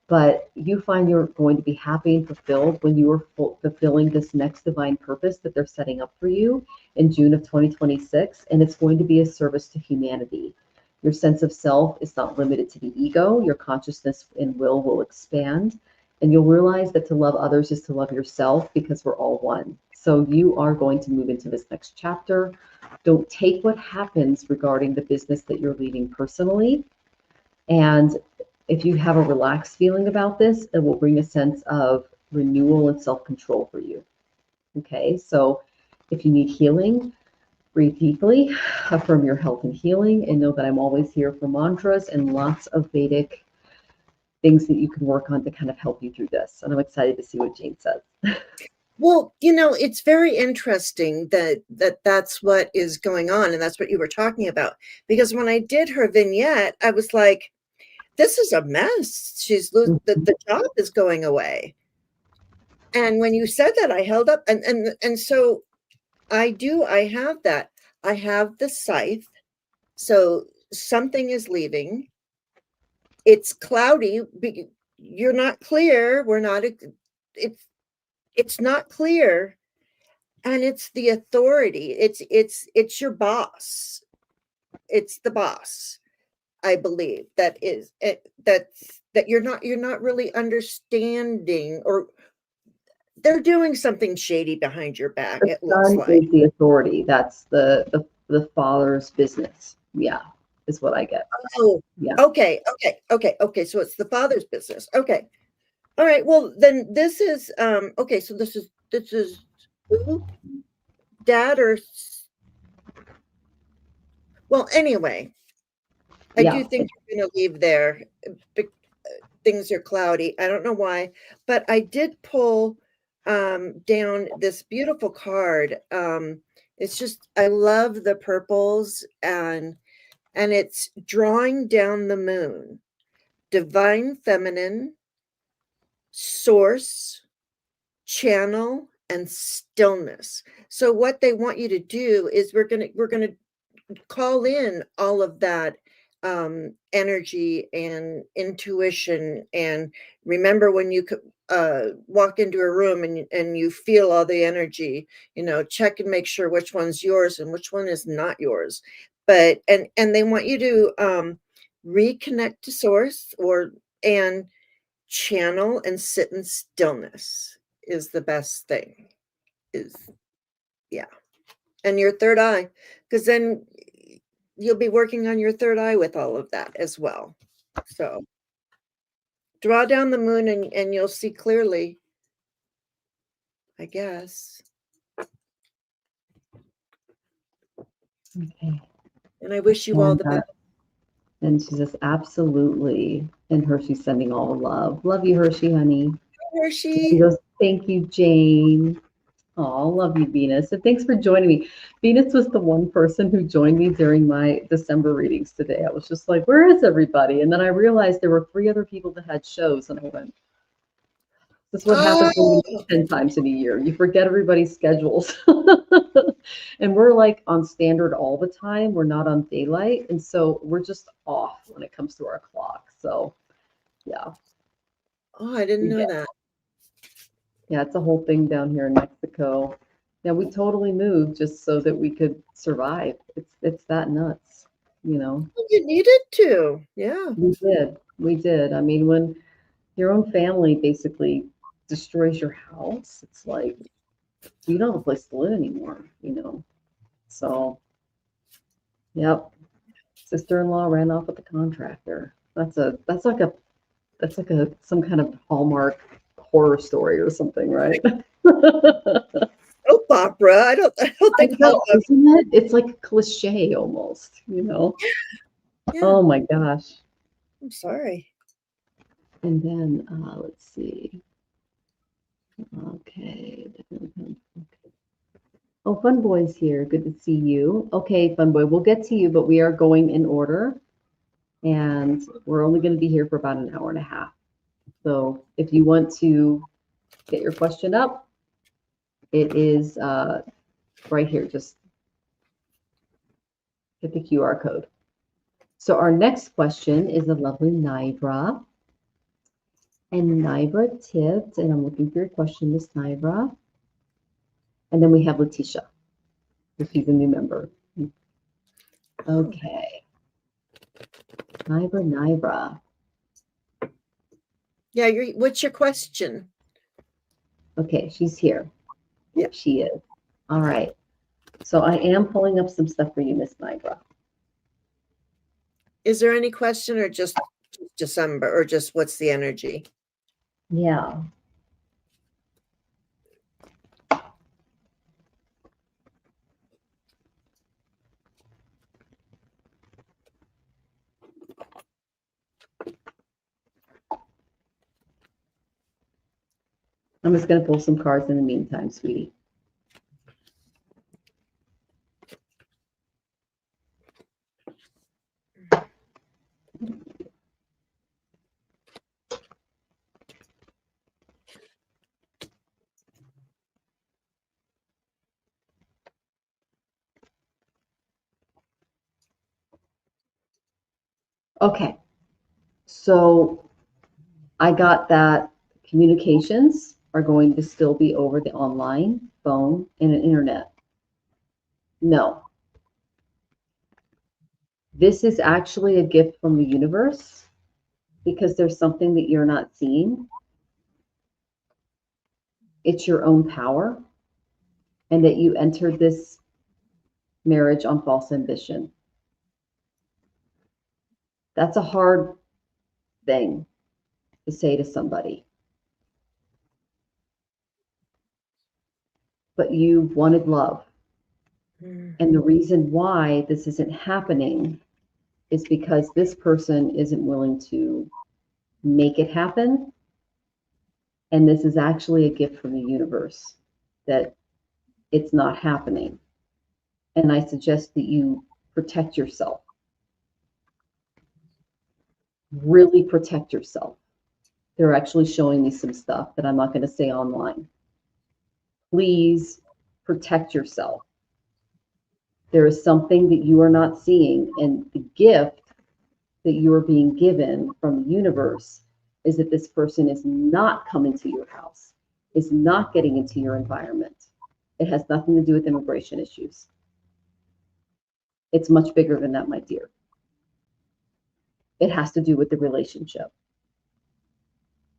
But you find you're going to be happy and fulfilled when you are fulfilling this next divine purpose that they're setting up for you in June of 2026. And it's going to be a service to humanity. Your sense of self is not limited to the ego. Your consciousness and will expand. And you'll realize that to love others is to love yourself because we're all one. So you are going to move into this next chapter. Don't take what happens regarding the business that you're leading personally. And if you have a relaxed feeling about this, it will bring a sense of renewal and self-control for you. Okay, so if you need healing, breathe deeply, affirm your health and healing, and know that I'm always here for mantras and lots of Vedic things that you can work on to kind of help you through this. And I'm excited to see what Jane says. Well, you know, it's very interesting that's what is going on, and that's what you were talking about. Because when I did her vignette, I was like, this is a mess. She's the job is going away. And when you said that, I held up and so I have that. I have the scythe. So something is leaving. It's cloudy. You're not clear. We're not, it's it's not clear, and it's the authority. It's your boss. It's the boss, I believe, that is it, that you're not really understanding, or they're doing something shady behind your back, The it looks son like. is the authority. That's the father's business. Yeah, is what I get. Oh, Yeah. okay. So it's the father's business. Okay. All right. Well, then this is okay, so this is who? Dad or well, anyway, I do Yeah. think you're gonna leave there. Things are cloudy. I don't know why, but I did pull down this beautiful card. It's just I love the purples, and it's drawing down the moon, divine feminine, source, channel, and stillness. So what they want you to do is we're gonna call in all of that energy and intuition, and remember when you walk into a room and you feel all the energy, check and make sure which one's yours and which one is not yours. But and they want you to reconnect to source, or and channel and sit in stillness is the best thing. Is Yeah. And your third eye, because then you'll be working on your third eye with all of that as well. So draw down the moon, and you'll see clearly, I guess. Okay. And I wish you all And the best. and she says, absolutely. And Hershey's sending all the love. Love you, Hershey, honey. He Hershey. goes, thank you, Jane. Oh, love you, Venus. And thanks for joining me. Venus was the one person who joined me during my December readings today. I was just like, where is everybody? And then I realized there were 3 other people that had shows. And I went, this is what happens when you Oh, meet 10 times in a year. You forget everybody's schedules. And we're like on standard all the time. We're not on daylight. And so we're just off when it comes to our clock. So yeah, I didn't we know get, that. yeah, it's a whole thing down here in Mexico. Yeah, we totally moved just so that we could survive. It's that nuts, you know. You needed to. Yeah. We did. We did. I mean, when your own family basically destroys your house, it's like you don't have a place to live anymore, you know. So, yep. Sister-in-law ran off with the contractor. That's like a some kind of Hallmark horror story or something, right? Soap opera. I don't I think know, isn't it? It's like a cliche almost, you know? yeah. Oh my gosh. I'm sorry. And then let's see. Okay. Oh, Fun Boy's here. Good to see you. Okay, Fun Boy, we'll get to you, but we are going in order, and we're only going to be here for about an hour and a half. So if you want to get your question up, it is right here. Just hit the QR code. So our next question is the lovely Nibra. And Nibra tipped, and I'm looking for your question, Miss Nibra. And then we have Letitia, if she's a new member. Okay. Nibra. Yeah, what's your question? Okay, she's here. Yeah. Yep, she is. All right. So I am pulling up some stuff for you, Miss Nibra. Is there any question, or just December, or just what's the energy? Yeah. I'm just going to pull some cards in the meantime, sweetie. Okay. So I got that communications are going to still be over the online, phone, and an internet. No. This is actually a gift from the universe because there's something that you're not seeing. It's your own power, and that you entered this marriage on false ambition. That's a hard thing to say to somebody. But you wanted love. And the reason why this isn't happening is because this person isn't willing to make it happen. And this is actually a gift from the universe that it's not happening. And I suggest that you protect yourself. Really protect yourself. They're actually showing me some stuff that I'm not going to say online. Please protect yourself. There is something that you are not seeing, and the gift that you are being given from the universe is that this person is not coming to your house, is not getting into your environment. It has nothing to do with immigration issues. It's much bigger than that, my dear. It has to do with the relationship.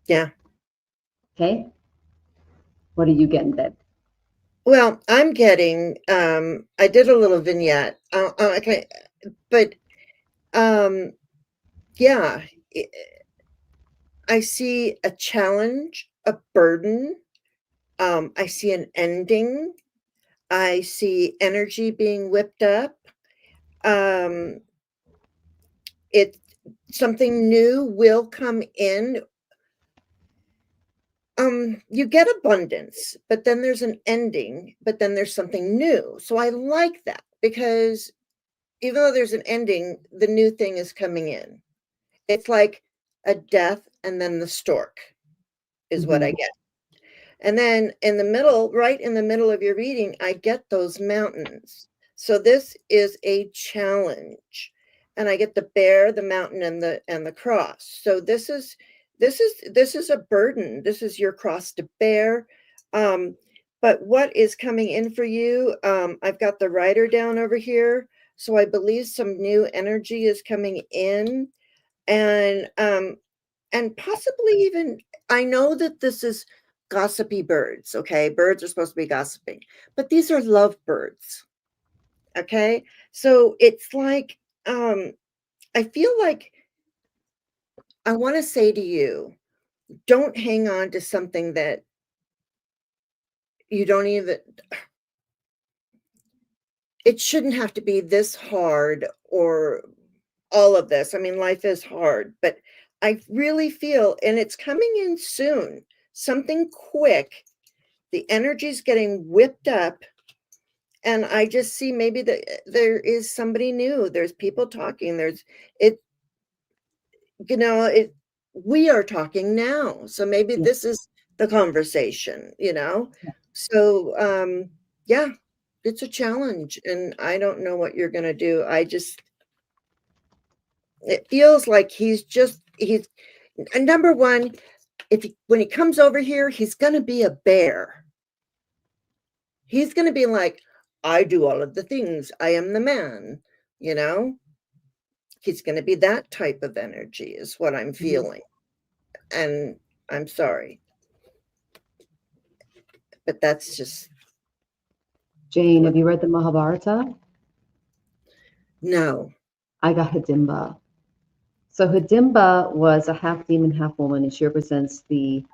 Yeah. Okay? What are you getting, babe? Well, I'm getting, I did a little vignette, okay, but yeah, I see a challenge, a burden. I see an ending. I see energy being whipped up. Something new will come in. You get abundance, but then there's an ending, but then there's something new. So I like that because even though there's an ending, the new thing is coming in. It's like a death and then the stork is what I get. And then in the middle, right in the middle of your reading, I get those mountains. So this is a challenge. And I get the bear, the mountain, and the cross. So this is a burden. This is your cross to bear. But what is coming in for you? I've got the rider down over here. So I believe some new energy is coming in. And possibly even, I know that this is gossipy birds, okay? Birds are supposed to be gossiping, but these are love birds, okay? So it's like, I feel like I want to say to you, don't hang on to something that you don't even, it shouldn't have to be this hard or all of this. I mean, life is hard, but I really feel, and it's coming in soon, something quick. The energy's getting whipped up. And I just see maybe that there is somebody new. There's people talking. We are talking now. So maybe this is the conversation, Yeah. So, yeah, it's a challenge. And I don't know what you're going to do. It feels like he's number one, when he comes over here, he's going to be a bear. He's going to be like, I do all of the things. I am the man, He's going to be that type of energy is what I'm feeling. And I'm sorry. But that's just. Jane, have you read the Mahabharata? No. I got Hidimba. So Hidimba was a half demon, half woman, and she represents the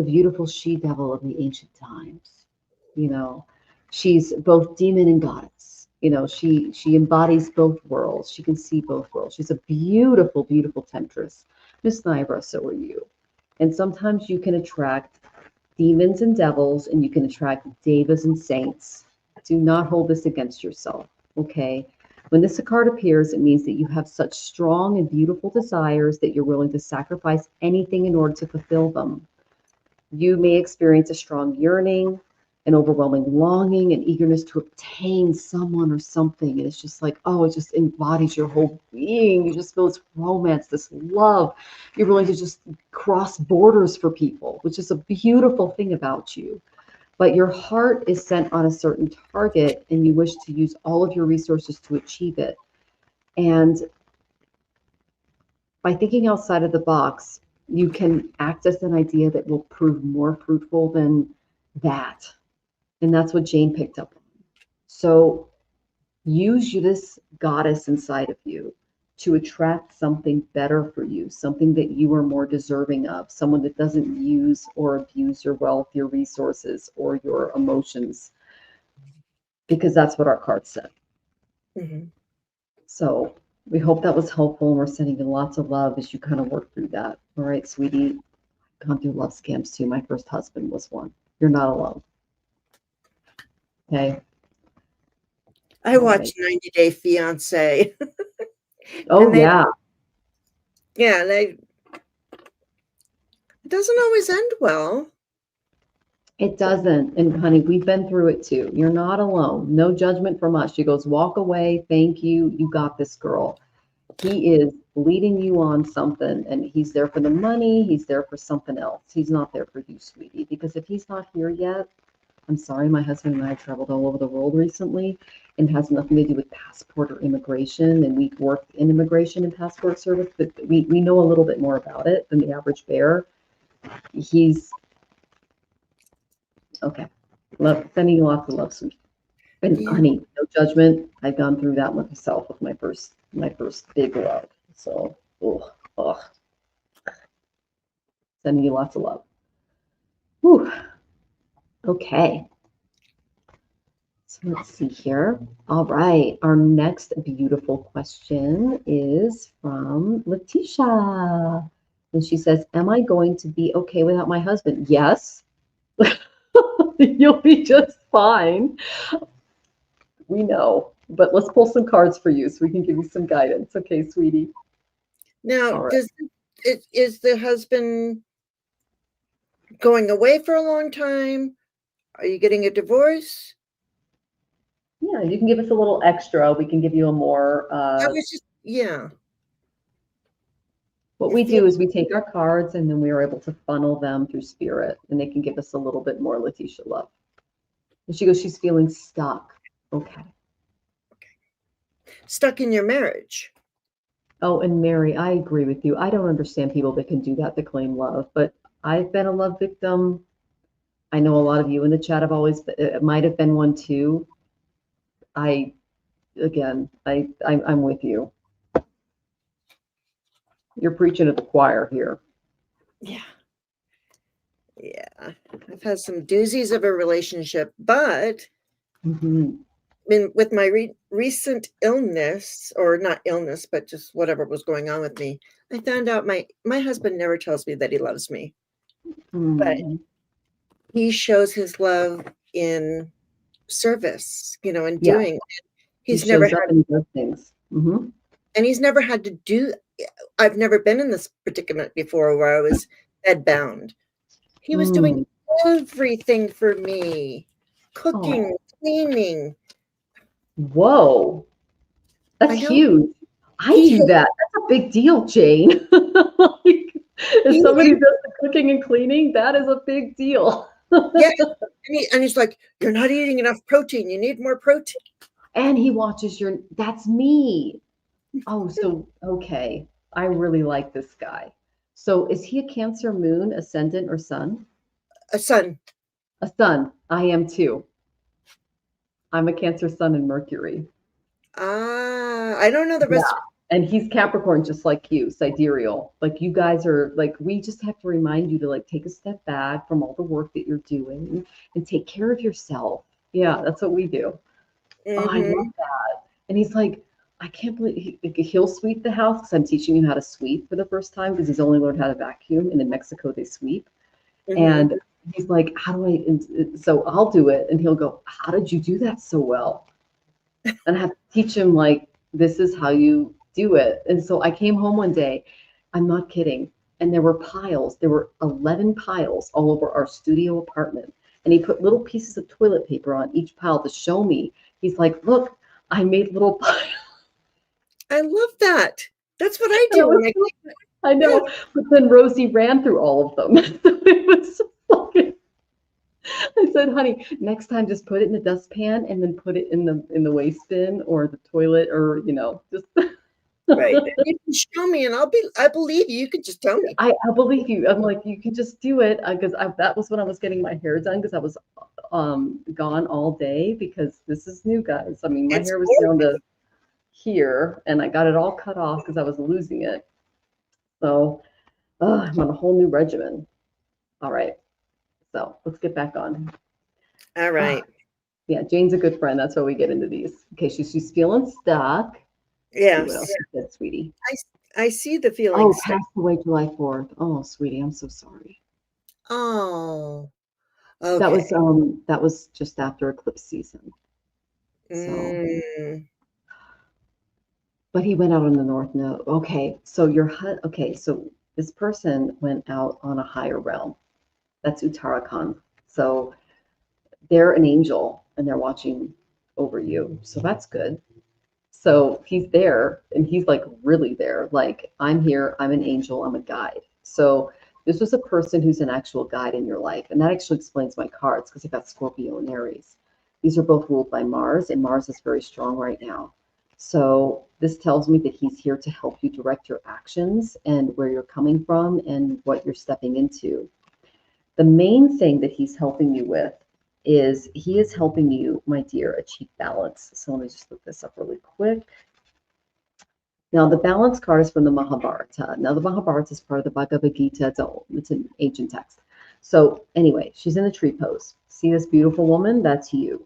beautiful she-devil of the ancient times. She's both demon and goddess. She embodies both worlds. She can see both worlds. She's a beautiful, beautiful temptress. Miss Nibra, so are you. And sometimes you can attract demons and devils, and you can attract devas and saints. Do not hold this against yourself, okay? When this card appears, it means that you have such strong and beautiful desires that you're willing to sacrifice anything in order to fulfill them. You may experience a strong yearning, an overwhelming longing, and eagerness to obtain someone or something. And it's just like, oh, it just embodies your whole being. You just feel this romance, this love. You're willing to just cross borders for people, which is a beautiful thing about you. But your heart is set on a certain target and you wish to use all of your resources to achieve it. And by thinking outside of the box, you can access an idea that will prove more fruitful than that. And that's what Jane picked up on. So use this goddess inside of you to attract something better for you, something that you are more deserving of, someone that doesn't use or abuse your wealth, your resources, or your emotions, because that's what our cards said. Mm-hmm. So we hope that was helpful, and we're sending you lots of love as you kind of work through that. All right, sweetie. I've gone through love scams too. My first husband was one. You're not alone. Okay. I watched 90 Day Fiance. Oh, yeah. Yeah, it doesn't always end well. It doesn't. And honey, we've been through it too. You're not alone. No judgment from us. She goes, walk away. Thank you. You got this, girl. He is leading you on something, and he's there for the money. He's there for something else. He's not there for you, sweetie. Because if he's not here yet, I'm sorry, my husband and I have traveled all over the world recently, and it has nothing to do with passport or immigration. And we've worked in immigration and passport service, but we know a little bit more about it than the average bear. He's okay. Sending you lots of love, sweetie. And honey, no judgment. I've gone through that myself with my first big love. So, sending you lots of love. Whew. Okay. So let's see here. All right. Our next beautiful question is from Letitia. And she says, am I going to be okay without my husband? Yes. You'll be just fine. We know. But let's pull some cards for you so we can give you some guidance. Okay, sweetie. Now, right. Is the husband going away for a long time? Are you getting a divorce? Yeah, you can give us a little extra. We can give you a more. Yeah. What we do is we take our cards and then we are able to funnel them through spirit, and they can give us a little bit more Letitia love. And she goes, she's feeling stuck. Okay. Stuck in your marriage. Oh, and Mary, I agree with you. I don't understand people that can do that, to claim love, but I've been a love victim. I know a lot of you in the chat have always, it might have been one too. I'm with you. You're preaching to the choir here. Yeah. Yeah. I've had some doozies of a relationship, but with my recent illness, or not illness, but just whatever was going on with me, I found out my husband never tells me that he loves me. But he shows his love in service, in doing. He's never had and does things. And he's never had to do. I've never been in this predicament before where I was bedbound. He was doing everything for me, cooking, cleaning. Whoa, that's huge. I do that. That's a big deal, Jane. If somebody does the cooking and cleaning, that is a big deal. Yeah, and he's like, you're not eating enough protein. You need more protein. And he watches that's me. Oh, so, okay. I really like this guy. So is he a Cancer moon, ascendant, or sun? A sun. A sun. I am too. I'm a Cancer sun in Mercury. I don't know the rest. Yeah. And he's Capricorn, just like you, sidereal. Like, you guys are like, we just have to remind you to like take a step back from all the work that you're doing and take care of yourself. Yeah, that's what we do. Oh, I love that. And he's like, I can't believe he'll sweep the house, because I'm teaching him how to sweep for the first time, because he's only learned how to vacuum, and in Mexico they sweep. And he's like, how do I? So I'll do it, and he'll go, how did you do that so well? And I have to teach him, like, this is how you do it. And so I came home one day, I'm not kidding, and there were piles. There were 11 piles all over our studio apartment, and he put little pieces of toilet paper on each pile to show me. He's like, look, I made little piles. I love that. That's what I do. I know, but then Rosie ran through all of them. So it was so fucking, I said, honey, next time just put it in the dustpan and then put it in the waste bin or the toilet or just Right. And you can show me and I believe you. You can just tell me. I believe you. I'm like, you can just do it because that was when I was getting my hair done because I was gone all day because this is new, guys. I mean, my It's hair was down gorgeous. to here and I got it all cut off because I was losing it. So I'm on a whole new regimen. All right. So let's get back on. All right. Yeah, Jane's a good friend. That's why we get into these. Okay, she's feeling stuck. Let's see what else Yes. she said, sweetie. I see the Oh, feelings. passed away July 4th. Oh, sweetie, I'm so sorry. Oh, That okay. was just after eclipse season. So, Mm, but he went out on the North Node. Okay, so so this person went out on a higher realm. That's Uttarakhand. So they're an angel and they're watching over you. So that's good. So he's there and he's like really there. Like, I'm here, I'm an angel, I'm a guide. So this was a person who's an actual guide in your life. And that actually explains my cards because I got Scorpio and Aries. These are both ruled by Mars, and Mars is very strong right now. So this tells me that he's here to help you direct your actions and where you're coming from and what you're stepping into. The main thing that he's helping you with is he is helping you, my dear, achieve balance. So let me just look this up really quick. Now, the balance card is from the Mahabharata. Now, the Mahabharata is part of the Bhagavad Gita. It's an ancient text. So anyway, she's in the tree pose. See this beautiful woman? That's you.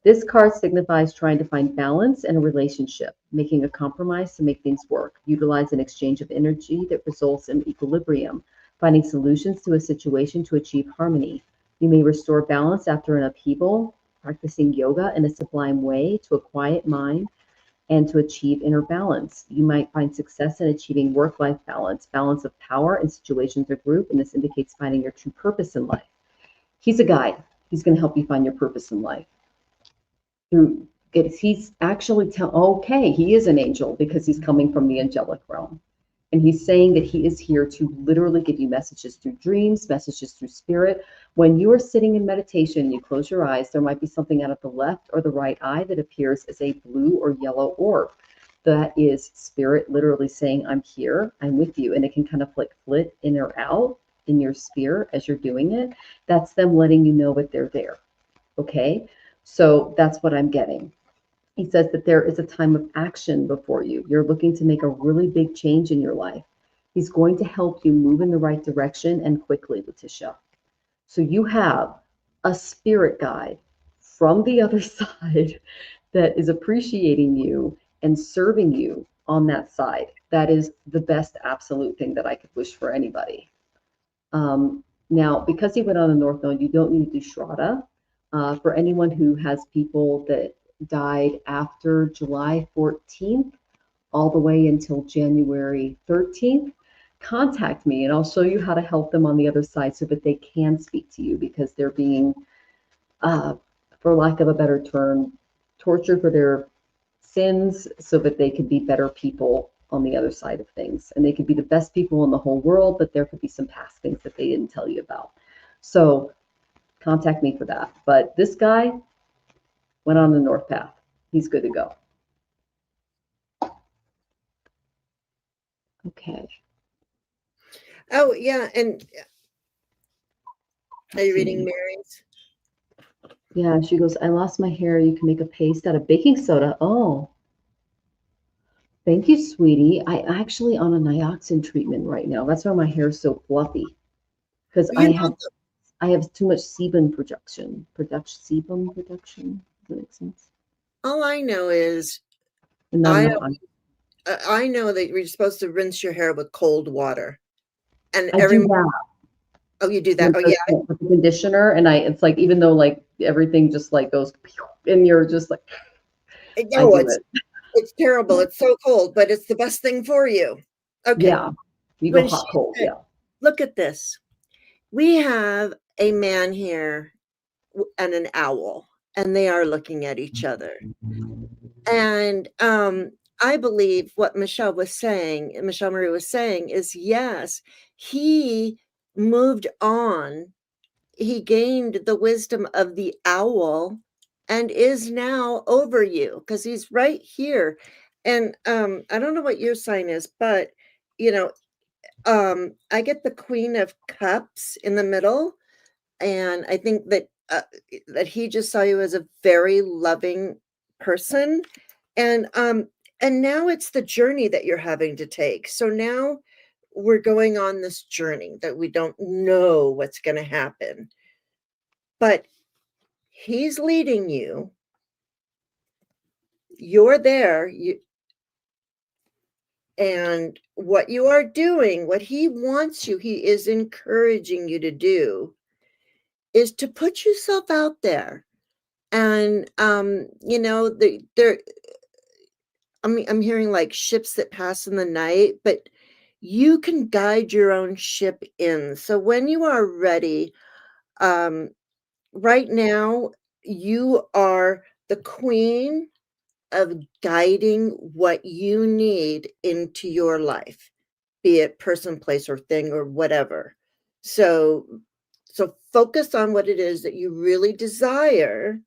This card signifies trying to find balance in a relationship, making a compromise to make things work, utilize an exchange of energy that results in equilibrium, finding solutions to a situation to achieve harmony. You may restore balance after an upheaval, practicing yoga in a sublime way to a quiet mind and to achieve inner balance. You might find success in achieving work-life balance, balance of power in situations or group, and this indicates finding your true purpose in life. He's a guide. He's going to help you find your purpose in life. Through it, he's actually okay, he is an angel because he's coming from the angelic realm. And he's saying that he is here to literally give you messages through dreams, messages through spirit. When you are sitting in meditation and you close your eyes, there might be something out of the left or the right eye that appears as a blue or yellow orb. That is spirit literally saying, I'm here, I'm with you. And it can kind of like flit in or out in your sphere as you're doing it. That's them letting you know that they're there. Okay. So that's what I'm getting. He says that there is a time of action before you. You're looking to make a really big change in your life. He's going to help you move in the right direction and quickly, Letitia. So you have a spirit guide from the other side that is appreciating you and serving you on that side. That is the best absolute thing that I could wish for anybody. Now, because he went on the North Node, you don't need to do Shraddha. For anyone who has people that died after July 14th, all the way until January 13th, contact me and I'll show you how to help them on the other side so that they can speak to you because they're being, for lack of a better term, tortured for their sins so that they could be better people on the other side of things. And they could be the best people in the whole world, but there could be some past things that they didn't tell you about. So contact me for that. But this guy went on the North Path. He's good to go. Okay. oh, yeah. And are you reading Mary's? Yeah, she goes, I lost my hair. You can make a paste out of baking soda. Oh, thank you, sweetie. I actually on a nioxin treatment right now. That's why my hair is so fluffy. Because You know, I have too much sebum production. Sebum production. Does that make sense? all I know is And not I enough. I know that you're supposed to rinse your hair with cold water. And I every do that oh, you do that. with Oh, yeah. the conditioner, and it's like even though like everything just like goes, and you're just like, I No, do it. it's terrible. It's so cold, but it's the best thing for you. Okay. Yeah, you go When she hot cold. said, Yeah. look at this. We have a man here and an owl, and they are looking at each other. And I believe what Michelle Marie was saying is, yes, he moved on. He gained the wisdom of the owl and is now over you because he's right here. And I don't know what your sign is, but I get the Queen of Cups in the middle, and I think that he just saw you as a very loving person, and now it's the journey that you're having to take. So now we're going on this journey that we don't know what's going to happen, but he's leading you. You're there. And what you are doing, what he wants you, he is encouraging you to do, is to put yourself out there. And I'm hearing like ships that pass in the night, but you can guide your own ship in. So when you are ready, right now, you are the queen of guiding what you need into your life, be it person, place, or thing, or whatever. So focus on what it is that you really desire,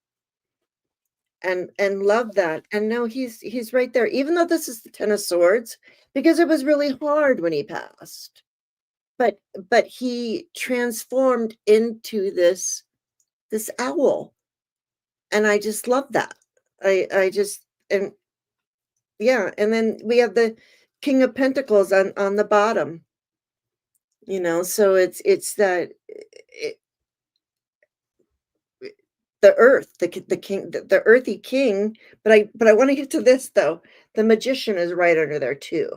and love that. And now he's right there, even though this is the Ten of Swords, because it was really hard when he passed. But he transformed into this owl. And I just love that. I just, and yeah, and then we have the King of Pentacles on the bottom. So it's that the earth, the king, the earthy king. But I want to get to this though. The Magician is right under there too.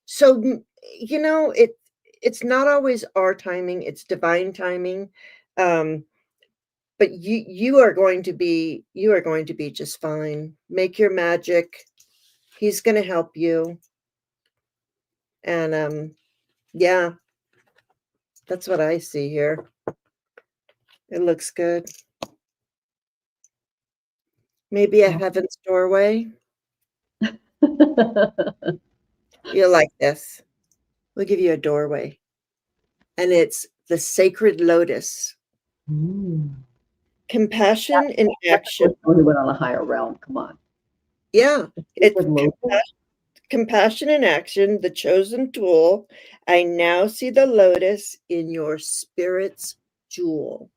So it's not always our timing; it's divine timing. But you are going to be just fine. Make your magic. He's going to help you. And yeah, that's what I see here. It looks good. Maybe a heaven's doorway. You like this. We'll give you a doorway. And it's the sacred lotus. Compassion in action. We went on a higher realm. Come on. Yeah. It's compassion in action, the chosen tool. I now see the lotus in your spirit's jewel.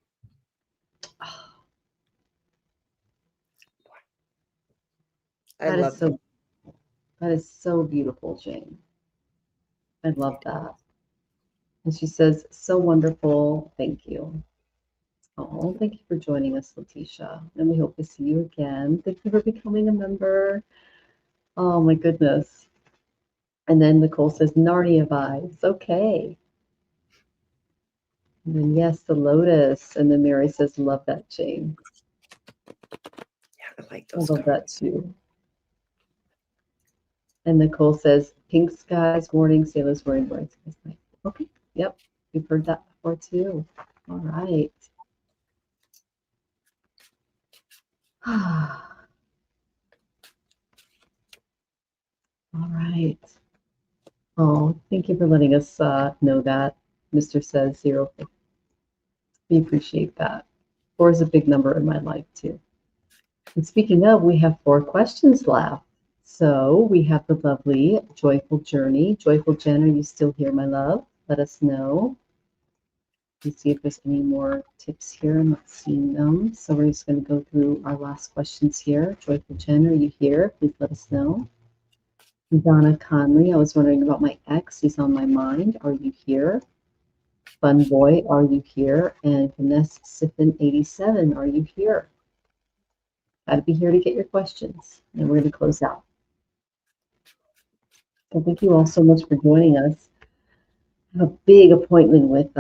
That is so beautiful, Jane. I love that. And she says, so wonderful. Thank you. Oh, thank you for joining us, Letitia. And we hope to see you again. Thank you for becoming a member. Oh my goodness. And then Nicole says, Narnia vibes. Okay. And then yes, the lotus. And then Mary says, love that, Jane. Yeah, I like those. I love that too. And Nicole says, pink skies, warning, sailors wearing bright skies. Okay. Yep. We've heard that before too. All right. All right. Oh, thank you for letting us know that. Mr. says 0. We appreciate that. 4 is a big number in my life too. And speaking of, we have 4 questions left. So we have the lovely Joyful Journey. Joyful Jen, are you still here, my love? Let us know. Let's see if there's any more tips here. I'm not seeing them. So we're just going to go through our last questions here. Joyful Jen, are you here? Please let us know. Donna Conley, I was wondering about my ex. He's on my mind. Are you here? Fun Boy, are you here? And Vanessa Siffin 87, are you here? Got to be here to get your questions. And we're going to close out. So thank you all so much for joining us. I have a big appointment with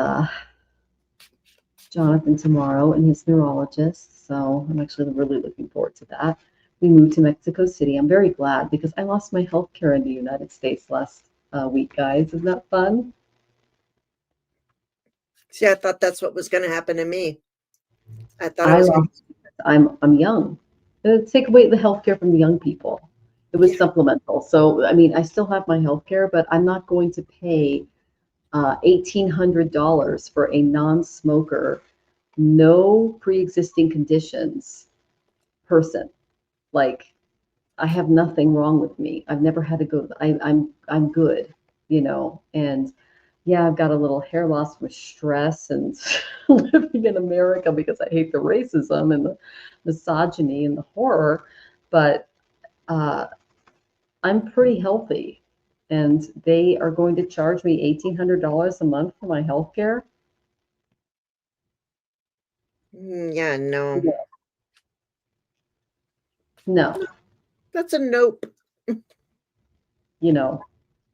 Jonathan tomorrow and his neurologist. So I'm actually really looking forward to that. We moved to Mexico City. I'm very glad because I lost my health care in the United States last week, guys. Isn't that fun? See, I thought that's what was going to happen to me. I thought I'm young. Take away the health care from the young people. It was supplemental. So, I mean, I still have my health care, but I'm not going to pay $1,800 for a non-smoker, no pre-existing conditions person. Like, I have nothing wrong with me. I've never had to go. I'm good, you know. And yeah, I've got a little hair loss with stress and living in America because I hate the racism and the misogyny and the horror. But I'm pretty healthy, and they are going to charge me $1,800 a month for my health care. Yeah, no. No, That's a nope. you know,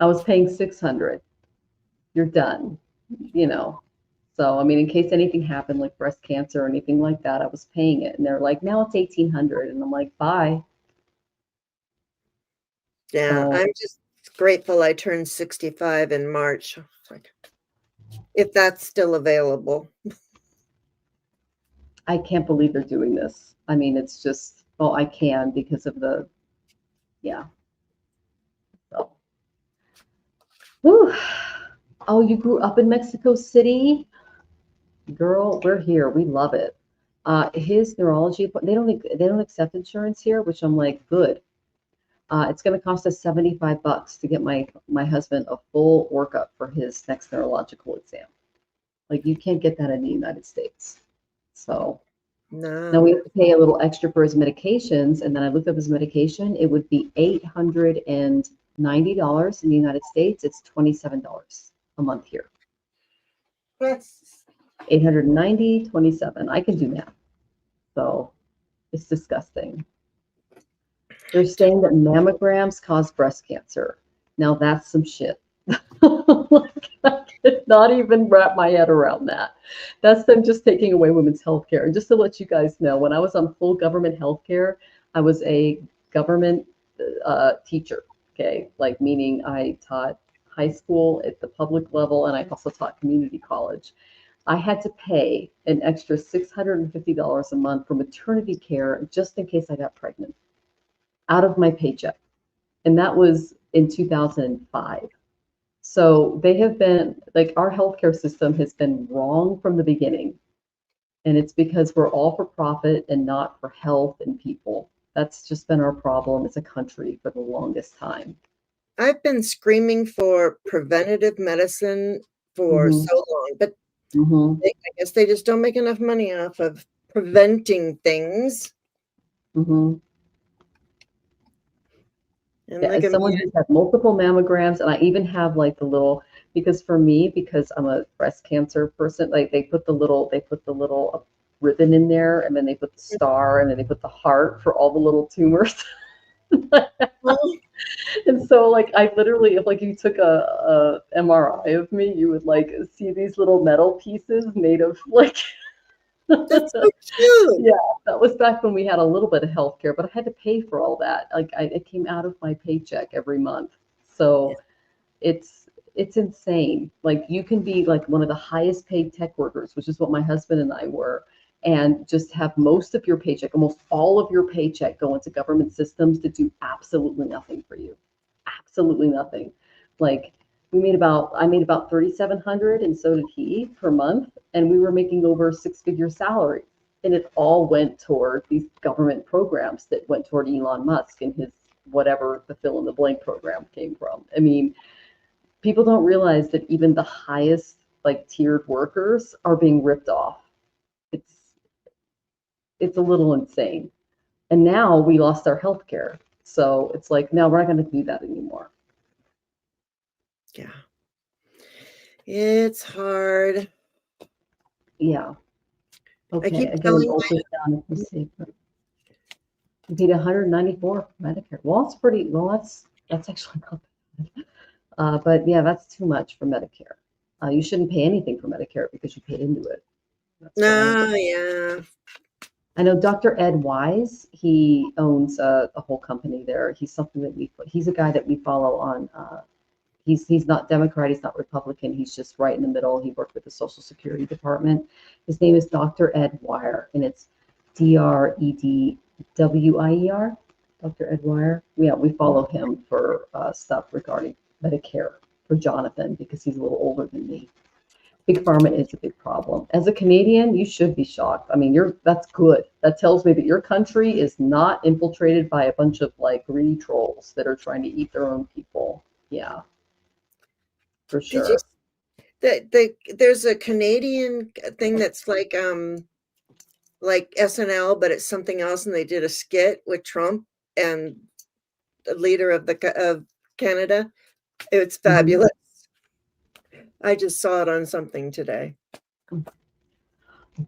I was paying 600. You're done, you know. So, I mean, in case anything happened, like breast cancer or anything like that, I was paying it. And they're like, now it's 1,800. And I'm like, bye. Yeah, So I'm just grateful I turned 65 in March. Like, if that's still available. I can't believe they're doing this. I mean, it's just, well, I can because of the, yeah. So, whew. Oh, you grew up in Mexico City? Girl, we're here. We love it. His neurology, they don't accept insurance here, which I'm like, good. It's going to cost us $75 to get my husband a full workup for his next neurological exam. Like, you can't get that in the United States. So now we No. have to pay a little extra for his medications, and then I looked up his medication. It would be $890 in the United States. It's $27 a month here. That's 890, 27. I can do math. So it's disgusting. They're saying that mammograms cause breast cancer. Now that's some shit. Like, I could not even wrap my head around that. That's them just taking away women's health care. And just to let you guys know, when I was on full government health care, I was a government teacher. Okay, like meaning I taught high school at the public level, and I also taught community college. I had to pay an extra $650 a month for maternity care just in case I got pregnant out of my paycheck. And that was in 2005. So they have been like, our healthcare system has been wrong from the beginning. And it's because we're all for profit and not for health and people. That's just been our problem as a country for the longest time. I've been screaming for preventative medicine for Mm-hmm. so long, but Mm-hmm. I guess they just don't make enough money off of preventing things. Mm-hmm. And Yeah, like, as someone who's had multiple mammograms, and I even have like the little, because for me, because I'm a breast cancer person, like they put the little ribbon in there, and then they put the star, and then they put the heart for all the little tumors. well, And so, like, I literally, if like you took a MRI of me, you would like see these little metal pieces made of like, that's so cute. yeah, that was back when we had a little bit of healthcare, but I had to pay for all that. Like, it came out of my paycheck every month. So it's insane. Like, you can be like one of the highest paid tech workers, which is what my husband and I were, and just have most of your paycheck, almost all of your paycheck, go into government systems to do absolutely nothing for you. Absolutely nothing. Like, I made about 3,700, and so did he, per month, and we were making over six-figure salary. And it all went toward these government programs that went toward Elon Musk and his whatever the fill in the blank program came from. I mean, people don't realize that even the highest like tiered workers are being ripped off. It's it's a little insane. And now we lost our health care. So it's like, no, we're not going to do that anymore. Yeah. It's hard. Yeah. I Okay. keep Again, an telling ultrasound if you see. You paid 194 for Medicare. Well, it's pretty. Well, that's actually not bad. But yeah, that's too much for Medicare. You shouldn't pay anything for Medicare because you paid into it. That's what I no, understand. yeah. I know Dr. Ed Wise. He owns a whole company there. He's a guy that we follow on. He's not Democrat. He's not Republican. He's just right in the middle. He worked with the Social Security Department. His name is Dr. Ed Wire, and it's DREDWIER. Dr. Edwire. Yeah, we follow him for stuff regarding Medicare for Jonathan because he's a little older than me. Big pharma is a big problem. As a Canadian, you should be shocked. I mean, that's good. That tells me that your country is not infiltrated by a bunch of like greedy trolls that are trying to eat their own people. Yeah, for Did you sure. there's a Canadian thing that's like SNL, but it's something else, and they did a skit with Trump and the leader of Canada. It's fabulous. I just saw it on something today.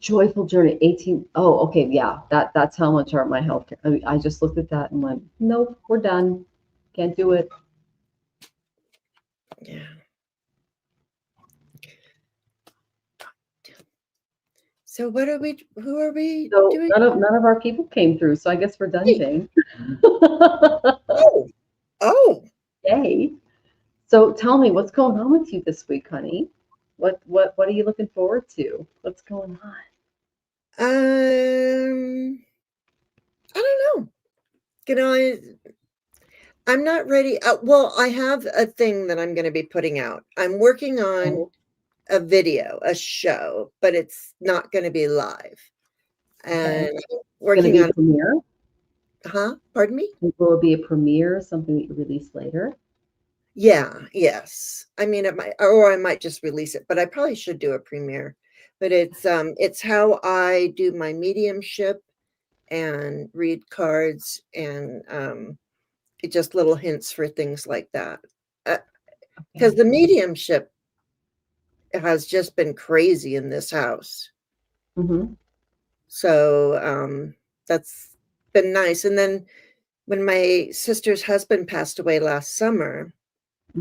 Joyful journey, 18. Oh, okay, yeah. That's how much are my healthcare. I just looked at that and went, nope, we're done. Can't do it. Yeah. So what are we? Who are we So doing? none of our people came through. So I guess we're done, Hey. Jane. Oh, oh. Yay. So tell me what's going on with you this week, honey? What are you looking forward to? What's going on? I don't know. You know, I'm not ready. Well, I have a thing that I'm going to be putting out. I'm working on a video, a show, but it's not going to be live. And Going to working be on a premiere? Pardon me? Will it be a premiere, something that you release later? Yeah, yes. I mean, I might just release it, but I probably should do a premiere. But it's how I do my mediumship and read cards and just little hints for things like that. Because the mediumship has just been crazy in this house. Mm-hmm. So that's been nice. And then when my sister's husband passed away last summer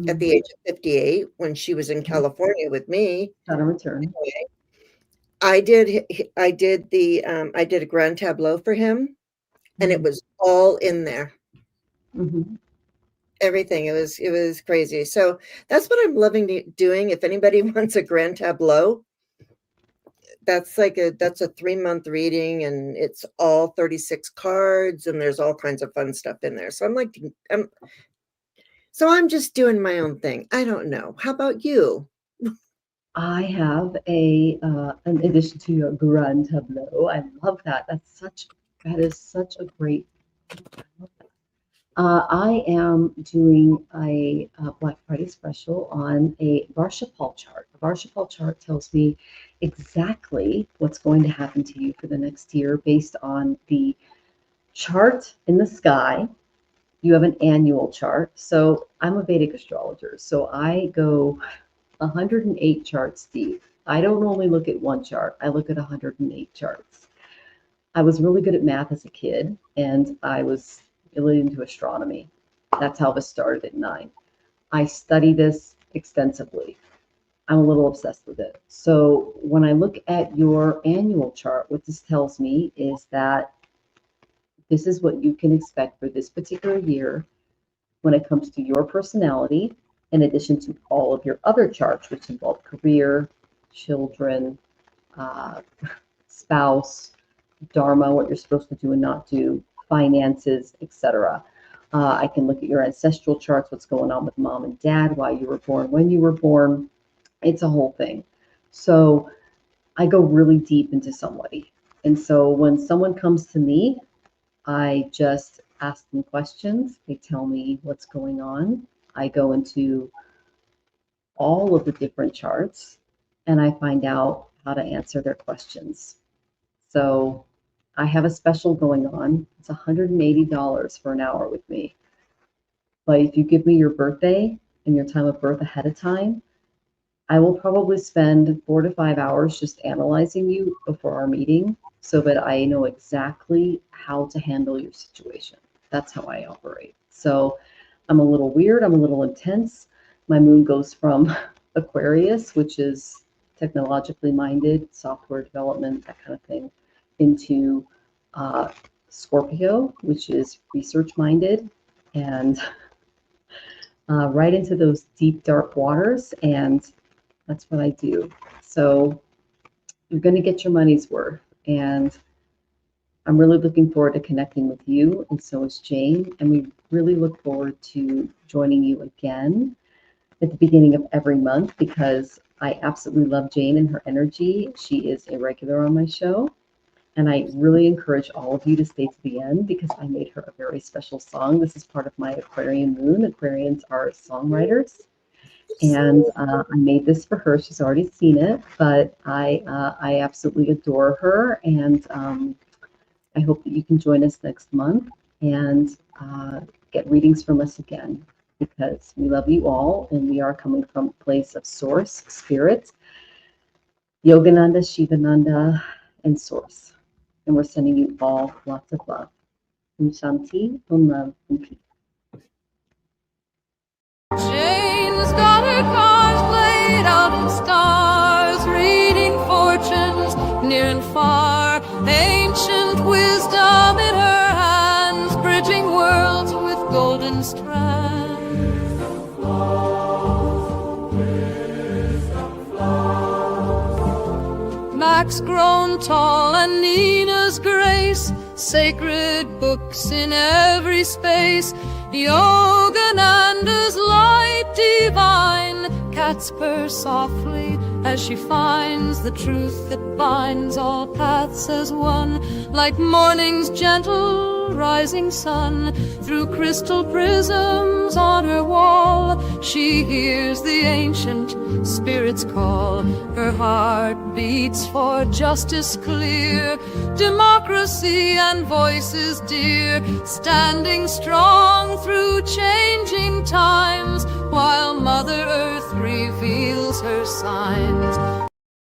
at the age of 58, when she was in California with me, How to return. I did a grand tableau for him, and it was all in there. Everything. It was crazy. So that's what I'm loving doing. If anybody wants a grand tableau, that's a 3-month reading, and it's all 36 cards, and there's all kinds of fun stuff in there. So I'm just doing my own thing. I don't know. How about you? I have in addition to your grand tableau, I love that. That is such a great. I am doing a Black Friday special on a Varshapal chart. A Varshapal chart tells me exactly what's going to happen to you for the next year based on the chart in the sky. You have an annual chart. So I'm a Vedic astrologer. So I go 108 charts deep. I don't only look at one chart, I look at 108 charts. I was really good at math as a kid, and I was really into astronomy. That's how this started at 9. I study this extensively. I'm a little obsessed with it. So when I look at your annual chart, what this tells me is that this is what you can expect for this particular year when it comes to your personality, in addition to all of your other charts, which involve career, children, uh, spouse, dharma, what you're supposed to do and not do, finances, etc. I can look at your ancestral charts, what's going on with mom and dad, why you were born, when you were born. It's a whole thing. So I go really deep into somebody. And so when someone comes to me, I just ask them questions. They tell me what's going on. I go into all of the different charts and I find out how to answer their questions. So I have a special going on. It's $180 for an hour with me. But if you give me your birthday and your time of birth ahead of time, I will probably spend 4 to 5 hours just analyzing you before our meeting so that I know exactly how to handle your situation. That's how I operate. So I'm a little weird, I'm a little intense. My moon goes from Aquarius, which is technologically minded, software development, that kind of thing, into Scorpio, which is research minded, and right into those deep, dark waters. And that's what I do. So you're going to get your money's worth. And I'm really looking forward to connecting with you, and so is Jane. And we really look forward to joining you again at the beginning of every month because I absolutely love Jane and her energy. She is a regular on my show. And I really encourage all of you to stay to the end because I made her a very special song. This is part of my Aquarian moon. Aquarians are songwriters. And I made this for her. She's already seen it, but I absolutely adore her. And I hope that you can join us next month and get readings from us again because we love you all and we are coming from a place of source, spirit, Yogananda, Shivananda, and source. And we're sending you all lots of love. Om Shanti, Om Love, and Peace. Jane's got her cards played out in stars, reading fortunes near and far. Ancient wisdom in her hands, bridging worlds with golden strands. Mac's grown tall and Nina's grace, sacred books in every space. Yogananda's light divine, cats purr softly as she finds the truth that binds all paths as one. Like morning's gentle rising sun, through crystal prisms on her wall, she hears the ancient spirit's call. Her heart beats for justice clear, democracy and voices dear, standing strong through changing times, while Mother Earth reveals her signs.